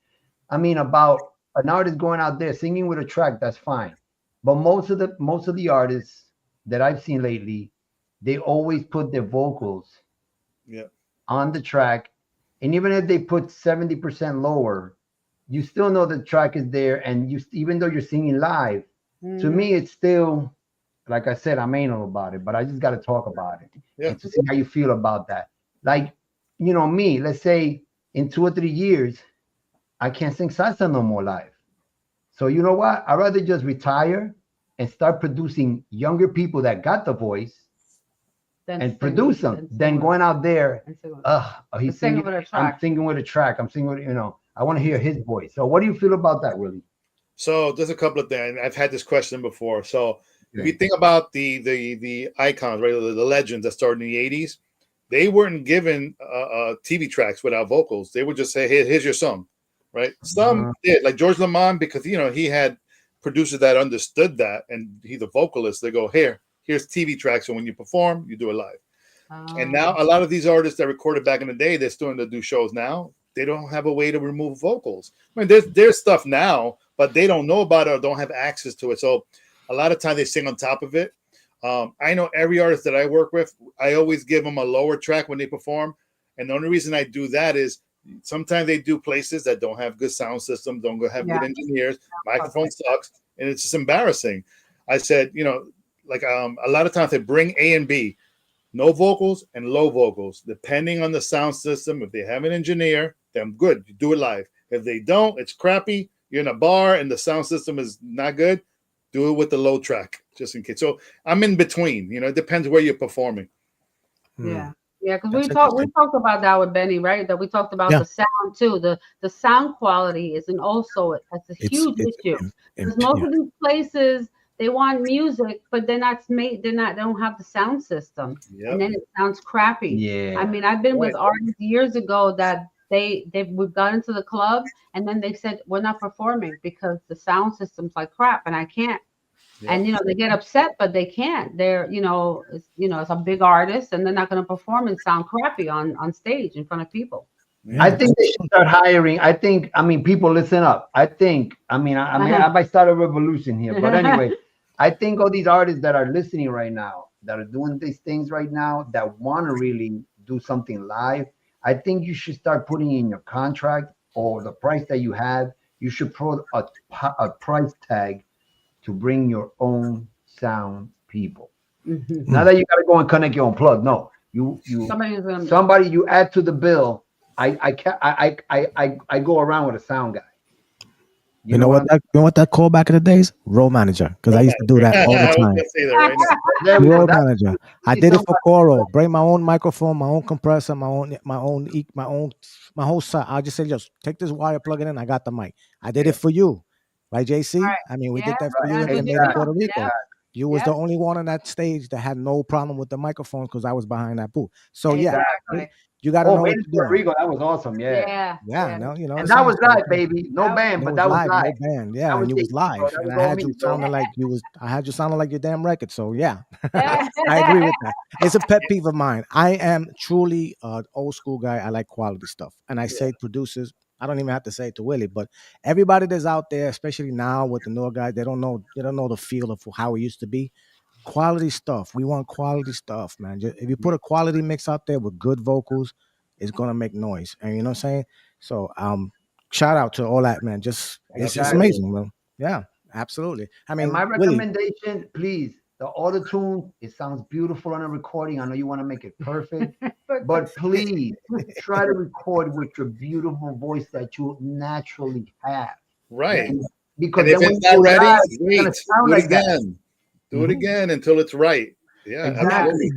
I mean, about an artist going out there singing with a track, that's fine. But most of the artists that I've seen lately, they always put their vocals Yeah. on the track, and even if they put 70% lower, you still know the track is there, and even though you're singing live, to me, it's still, like I said, I'm anal about it, but I just got to talk about it Yeah. and to see how you feel about that. Like, me, let's say in 2 or 3 years, I can't sing salsa no more live. So you know what? I'd rather just retire and start producing younger people that got the voice and produce them than going out there. He's singing with a I'm track. singing with a track. I'm singing with, I want to hear his voice. So what do you feel about that, Willie? So there's a couple of things. I've had this question before. So if you think about the icons, right, the legends that started in the 80s, they weren't given TV tracks without vocals. They would just say, "Hey, here's your song," right? Some did, like George Lamond, because he had producers that understood that, and he's a vocalist. They go, here's TV tracks, and when you perform, you do it live. And now a lot of these artists that recorded back in the day, they're starting to do shows now. They don't have a way to remove vocals. I mean, there's stuff now, but they don't know about it or don't have access to it. So a lot of times they sing on top of it. I know every artist that I work with, I always give them a lower track when they perform. And the only reason I do that is sometimes they do places that don't have good sound systems, don't have good engineers, microphone sucks, and it's just embarrassing. I said, like a lot of times they bring A and B, no vocals and low vocals, depending on the sound system. If they have an engineer, then good, you do it live. If they don't, it's crappy. You're in a bar and the sound system is not good, do it with the low track, just in case. So I'm in between. It depends where you're performing. Yeah, because we talked about that with Benny, right? That we talked about the sound too. The sound quality is that's a huge issue. Because most of these places, they want music, but they don't have the sound system, and then it sounds crappy. Yeah. I mean, I've been with artists years ago that we've got into the club, and then they said we're not performing because the sound system's like crap, and I can't. Yeah. And they get upset, but they can't. They're it's a big artist, and they're not going to perform and sound crappy on stage in front of people. Yeah. I think they should start hiring. People listen up. I might start a revolution here, but anyway, I think all these artists that are listening right now, that are doing these things right now, that want to really do something live, I think you should start putting in your contract or the price that you have. You should put a price tag to bring your own sound people. Mm-hmm. Not that you got to go and connect your own plug. No, somebody you add to the bill. I go around with a sound guy. You know what that called back in the days? Road manager, because I used to do that all the time. Road manager. I did it for Coro. Bring my own microphone, my own compressor, my whole set. I just said, just take this wire, plug it in. I got the mic. I did it for you, right, JC? Right. I mean, we did that for you in Puerto Rico. Yeah. You was the only one on that stage that had no problem with the microphone because I was behind that booth. So you got to know. Puerto Rico, that was awesome. Yeah. No, and that was live, baby. No band, but that was live. No band, yeah, and you was live, and I had you sounding like your damn record. So yeah, I agree with that. It's a pet peeve of mine. I am truly an old school guy. I like quality stuff, and I say producers. I don't even have to say it to Willie, but everybody that's out there, especially now with the newer guys, they don't know the feel of how it used to be. Quality stuff. We want quality stuff, man. If you put a quality mix out there with good vocals, it's gonna make noise. And you know what I'm saying? So shout out to all that, man. It's amazing, man. Yeah, absolutely. I mean, and my recommendation, please, the auto tune, it sounds beautiful on a recording. I know you want to make it perfect, but please try to record with your beautiful voice that you naturally have. Right. Because and if then it's not ready, it's wait, gonna sound do it like that. again. Do it again until it's right. Yeah, Exactly. absolutely.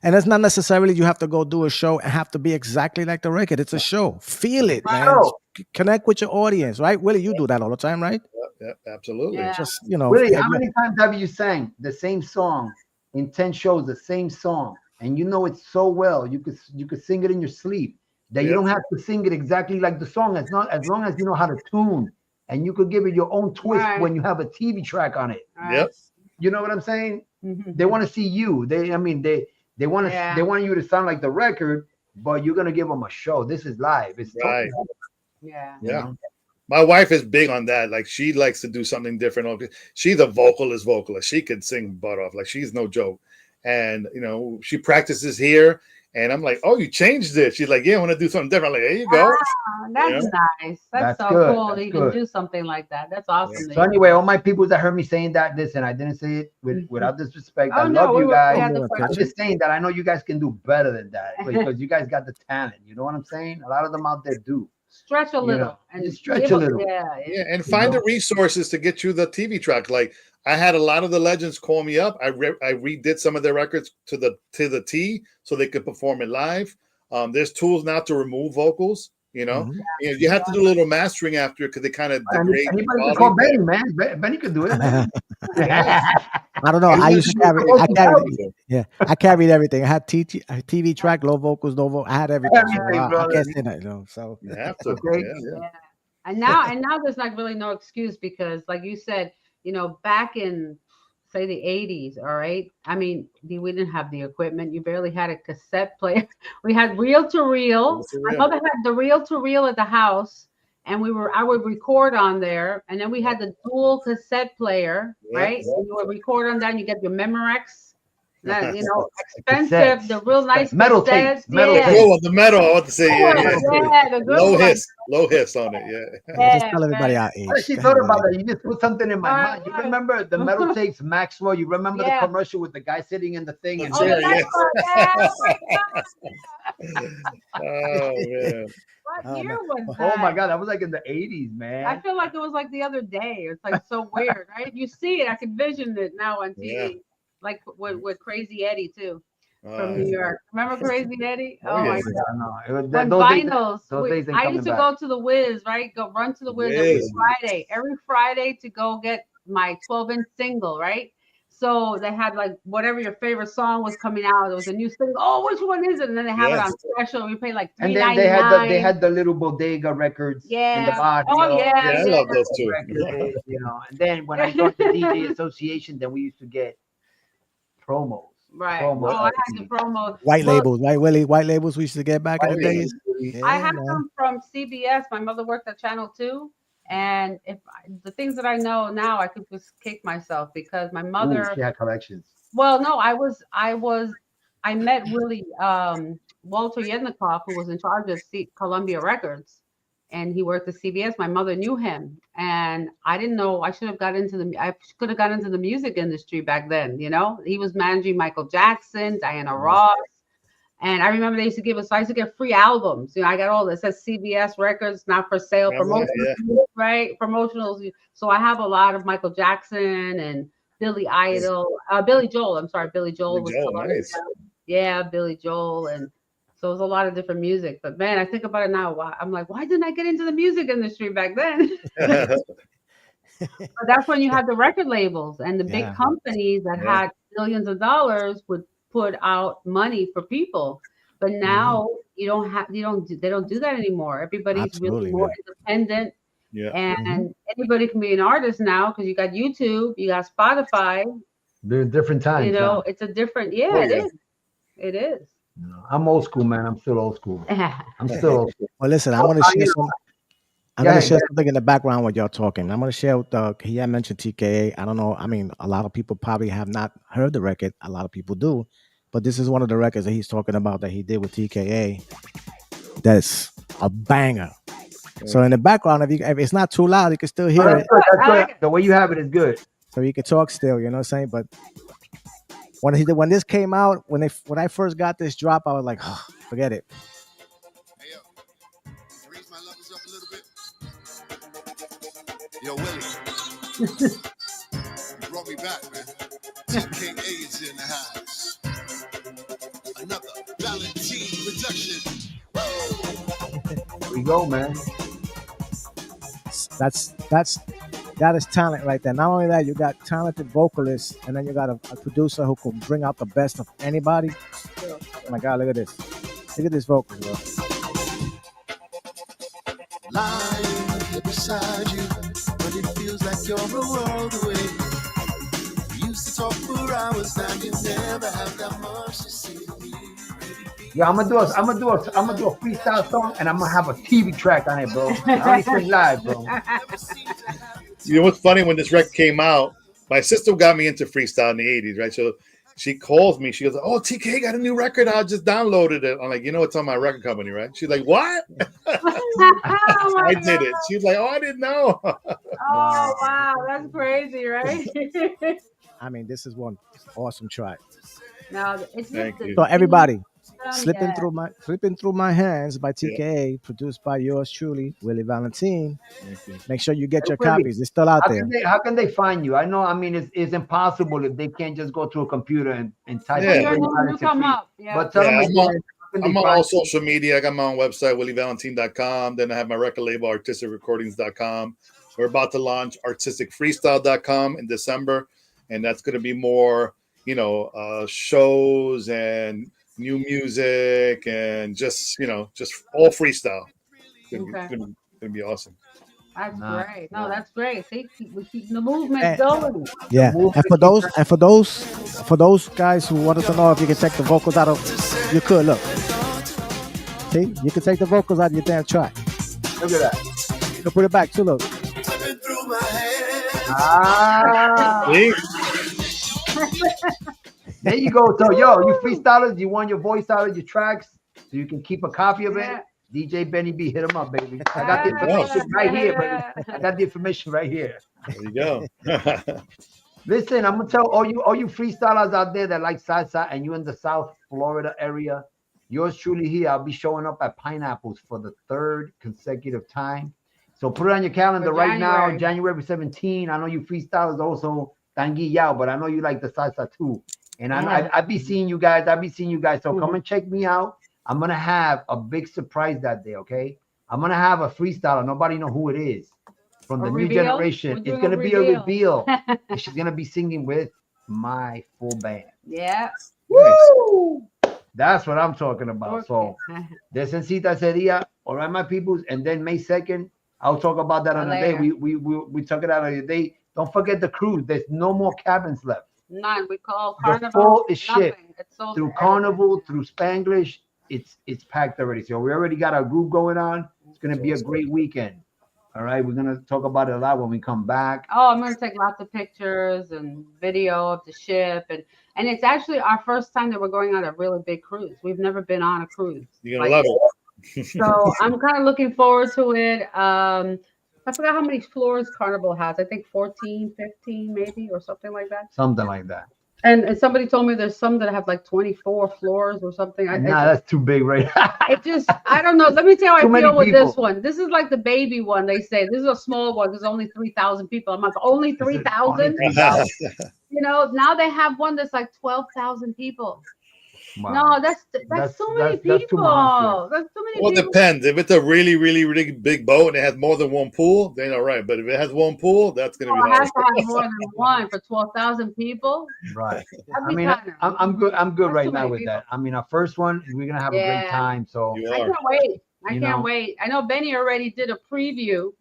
And it's not necessarily you have to go do a show and have to be exactly like the record. It's a show. Feel it, man. Show. Connect with your audience, right? Willie, you do that all the time, right? Yeah, absolutely. Yeah. Just, Willie, how many times have you sang the same song in 10 shows, the same song, and you know it so well, you could sing it in your sleep, that you don't have to sing it exactly like the song, as long as you know how to tune, and you could give it your own twist when you have a TV track on it. Yep. You know what I'm saying? Mm-hmm. They want to see you. They want you to sound like the record, but you're gonna give them a show. This is live. It's right. Yeah. Yeah. My wife is big on that. Like, she likes to do something different. She's a vocalist. She could sing butt off. Like, she's no joke. And, she practices here. And I'm like, oh, you changed it. She's like, yeah, I want to do something different. I'm like, there you go. That's nice. That's so good. cool that you can do something like that. That's awesome. So anyway, all my people that heard me saying that, listen, I didn't say it without disrespect. I love you guys. I'm just saying that I know you guys can do better than that because you guys got the talent. You know what I'm saying? A lot of them out there do. Stretch a little and stretch a little. Yeah, and find the resources to get you the TV track. Like, I had a lot of the legends call me up. I redid some of their records to the T so they could perform it live. There's tools now to remove vocals. You have to do a little mastering after it because they kind of degrade. Anybody can call Benny, man. Benny could do it. I don't know. I used to carry. I carried everything. I had TV track, low vocals, no vocals. I had everything. I can't say that. So you have to. Yeah. And now there's like really no excuse because, like you said, back in say the 80s, all right. I mean, we didn't have the equipment. You barely had a cassette player. We had reel to reel. My mother had the reel to reel at the house, and I would record on there. And then we had the dual cassette player, right? And you would record on that, and you get your Memorex. That, expensive, the real nice metal cassettes. tapes. Metal yeah. tapes. Oh, the metal. I want to say, the good low ones. hiss on it. Yeah. Just tell everybody our age. She thought about that. You just put something in my mind. You remember the metal tapes, Maxwell? You remember the commercial with the guy sitting in the thing? And Oh, man. What year was that? Oh my God, that was like in the 80s, man. I feel like it was like the other day. It's like so weird, right? You see it. I can vision it now on TV. Yeah. Like with Crazy Eddie too from New York. Remember Crazy Eddie? Oh my God! When vinyls, I used to go to the Wiz, right? Run to the Wiz every Friday to go get my 12-inch single, right? So they had like whatever your favorite song was coming out. There was a new single. Oh, which one is it? And then they have it on special. We pay like $3.99. And then they had the little bodega records in the bottom. Oh yeah, I love those too. And then when I joined the DJ Association, then we used to get promos. Right. Promos. I had the promo. White labels, right, Willie? White labels we used to get back in the days. Yeah, I have them from CBS. My mother worked at Channel 2. And the things that I know now, I could just kick myself because my mother. She had collections. Well, no, I met Willie Walter Yednikoff, who was in charge of Columbia Records, and he worked at CBS. My mother knew him, and I didn't know. I could have got into the music industry back then. He was managing Michael Jackson, Diana Ross. And I remember they used to give us, I used to get free albums. I got all this. It says CBS Records, not for sale, promotional, right? Promotionals. So I have a lot of Michael Jackson and Billy Joel. I'm sorry, Billy Joel was nice. Yeah, Billy Joel. And so it was a lot of different music. But man, I think about it now. I'm like, why didn't I get into the music industry back then? But that's when you had the record labels and the big companies that had billions of dollars would put out money for people, but now they don't do that anymore. Everybody's really more independent, and anybody can be an artist now because you got YouTube, you got Spotify. They're different times. It's a different. It is. I'm old school, man. I'm still old school. I'm still old school. Well, listen, I want to share some. I'm going to share something in the background while y'all talking. I'm going to share with he had mentioned TKA. I don't know. I mean, a lot of people probably have not heard the record. A lot of people do. But this is one of the records that he's talking about that he did with TKA. That's a banger. So in the background, if it's not too loud, you can still hear it. That's good. The way you have it is good. So you can talk still, you know what I'm saying? But when this came out, when I first got this drop, I was like, oh, forget it. Hey, yo. Raise my levels up a little bit. Yo, Willie. You brought me back, man. TKA is in the house. Another Valentin production. There we go, man. That is talent right there. Not only that, you got talented vocalists, and then you got a producer who can bring out the best of anybody. Oh my God, look at this. Look at this vocal, bro. Lying here beside you, but it feels like you're a world away. We used to talk for hours, now you never have that much to say to me. Yeah, I'm gonna do a freestyle song, and I'm gonna have a TV track on it, bro. I only sing live, bro. You know what's funny? When this record came out, my sister got me into freestyle in the 80s, right? So she calls me. She goes, "Oh, TK got a new record. I just downloaded it." I'm like, "You know, it's on my record company, right?" She's like, "What?" I did it. She's like, "Oh, I didn't know." Oh, wow. That's crazy, right? I mean, this is one awesome track. No, it's Thank just you. So everybody, Yeah. Slipping Through My Hands by TKA, produced by yours truly, Willie Valentin. Make sure you get your Willie, copies. It's still out there. How can they find you? I know, I mean, it's impossible if they can't just go to a computer and type Yeah. in You Valentin come free. up. Yeah. But tell Yeah, them I'm again, on- how can I'm they on find all you? social media. I got my own website, willievalentin.com. Then I have my record label, artisticrecordings.com. We're about to launch artisticfreestyle.com in December. And that's going to be more, shows and new music and just all freestyle. It's going to be awesome. That's Nah, great. nah. No, that's great. See, we're keeping the movement And- going. Yeah, Move and for those guys who wanted to know if you can take the vocals out of, you could look. See, you can take the vocals out of your damn track. Look at that. You can put it back too. Look, Slipping through my hands. Ah, See? there you go. So, you freestylers, you want your voice out of your tracks so you can keep a copy of it? Yeah. DJ Benny B, hit him up, baby. I got the information right here, baby. I got the information right here. There you go. Listen, I'm gonna tell all you freestylers out there that like salsa and you in the South Florida area, yours truly here. I'll be showing up at Pineapples for the 3rd consecutive time. So put it on your calendar For right now, January. January 17. I know you freestylers also tangi yao, but I know you like the salsa too. And I be seeing you guys. So come and check me out. I'm gonna have a big surprise that day. Okay, I'm gonna have a freestyler. Nobody know who it is from A the new reveal? generation. We're It's doing gonna a be a reveal. reveal. And she's gonna be singing with my full band. Yeah. Woo! That's what I'm talking about. So Okay. Desencita ese día. All right, my peoples. And then May 2nd, I'll talk about that on the day. Later. We talk it out on the day. Don't forget the cruise. There's no more cabins left. None. We call The Carnival. full is nothing. shit. It's sold Through to Carnival, through Spanglish, it's packed already. So we already got our group going on. It's gonna be a great weekend. All right, we're gonna talk about it a lot when we come back. Oh, I'm gonna take lots of pictures and video of the ship, and it's actually our first time that we're going on a really big cruise. We've never been on a cruise. You're going to love it. So I'm kind of looking forward to it. I forgot how many floors Carnival has. I think 14, 15 maybe, or something like that. Something like that. And somebody told me there's some that have like 24 floors or something. Nah, that's too big, right? It just, I don't know. Let me tell you Too how I many feel with people. this one. This is like the baby one, they say. This is a small one. There's only 3,000 people. I'm like, only 3,000? Now they have one that's like 12,000 people. Wow. No, that's too many people. that's too much, That's too many Well, it people. depends. If it's a really, really, really big boat and it has more than one pool, then all right. But if it has one pool, that's going to be It hard. has to have more than one for 12,000 people. Right. That'd I be mean, kinda- I'm good. I'm good That's right too now many with people. that. I mean, our first one, we're gonna have a great Yeah. time. So You I are. can't wait. I You can't know. wait. I know Benny already did a preview.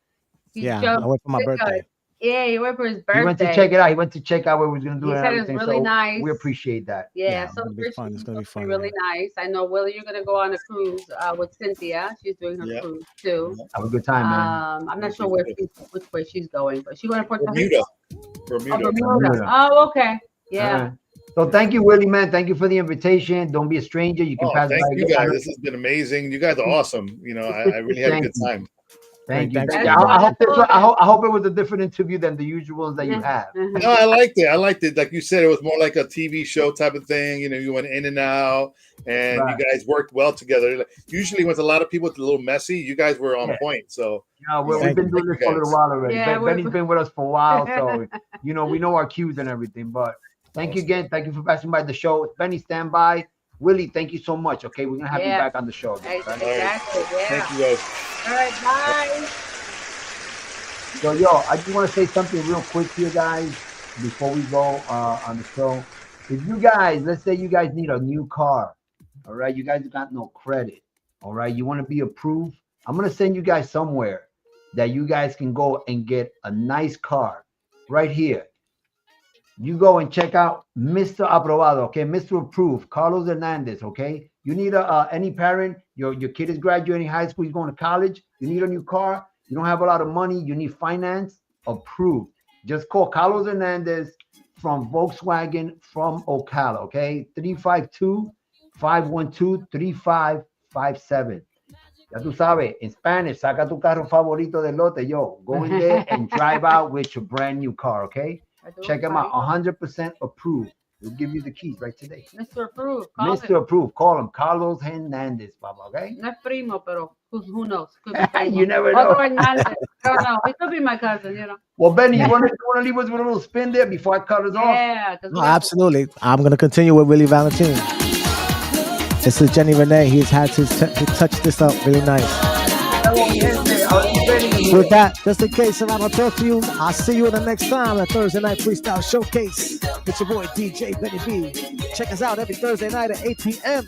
He yeah, showed- I went for my birthday. Yeah, he went for his birthday. he went to check it out. He went to check out what we was gonna do He and said it's everything. really So nice. we appreciate that. Yeah, Yeah, so it's gonna be fun. It's gonna be fun, really nice. I know, Willie, you're gonna go on a cruise with Cynthia. She's doing her Yeah. cruise too. Have a good time, man. I'm not sure which way she's going, but she's going to Puerto Bermuda. Rico. Bermuda. Bermuda. Oh, okay. Yeah. All right. So thank you, Willie, man. Thank you for the invitation. Don't be a stranger. You can Oh, pass thank by. you guys. This has been amazing. You guys are awesome. I really had a Thank good you. time. Thank you. Thanks, Thank you. man. I hope it was a different interview than the usual ones that you have. No, I liked it. I liked it. Like you said, it was more like a TV show type of thing. You know, you went in and out, and Right. you guys worked well together. Like, usually, when it's a lot of people, it's a little messy. You guys were on point. So, We've been doing this for a little while already. Yeah, Benny's been with us for a while, so we know our cues and everything. But thank you again. Thank you for passing by the show. Benny, stand by. Willie, thank you so much. Okay, we're gonna have you back on the show again. Right? Exactly. Yeah. thank you guys. All right. Bye. So, I just want to say something real quick here, guys, before we go on the show. If you guys, let's say you guys need a new car, all right, you guys got no credit, all right, you want to be approved, I'm going to send you guys somewhere that you guys can go and get a nice car right here. You go and check out Mr. Aprobado, okay, Mr. Approved, Carlos Hernandez, okay. You need any parent, your kid is graduating high school, he's going to college, you need a new car, you don't have a lot of money, you need finance, approved. Just call Carlos Hernandez from Volkswagen from Ocala, okay? 352-512-3557. Ya tú sabes, in Spanish, saca tu carro favorito del lote, yo. Go in there and drive out with your brand new car, okay? Check them out, 100% approved. We'll give you the keys right today. Mr. Approved. Mr. Approved, call him Carlos Hernandez, Baba, okay? No es primo, pero who knows? Could be primo. You never know. Otro Hernandez. I don't know. It could be my cousin, you know. Well, Benny, you want to leave us with a little spin there before I cut us off? Yeah. No, absolutely. I'm going to continue with Willie Valentin. This is Jenny Renee. He's had to touch this up really nice. With that, just in case if I don't talk to you, I'll see you the next time at Thursday Night Freestyle Showcase. It's your boy DJ Benny B. Check us out every Thursday night at 8 p.m.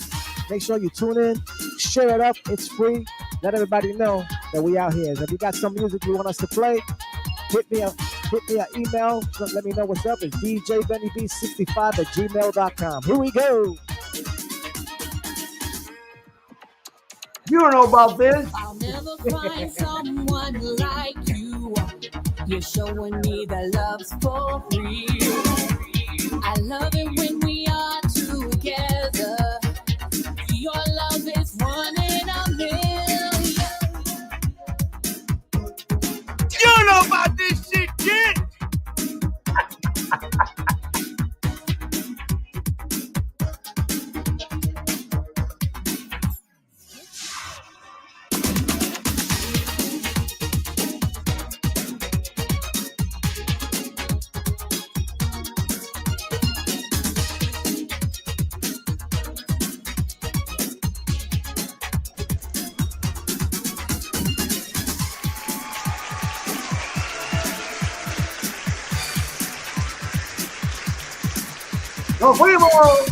Make sure you tune in, share it up. It's free. Let everybody know that we out here. If you got some music you want us to play, hit me an email. Let me know what's up. It's djbennyb65@gmail.com. Here we go. You don't know about this. I'll never find someone like you. You're showing me that love's for real. I love it when we are together. Your love is one in a million. You don't know about this shit, kid. ¡Nos fuimos!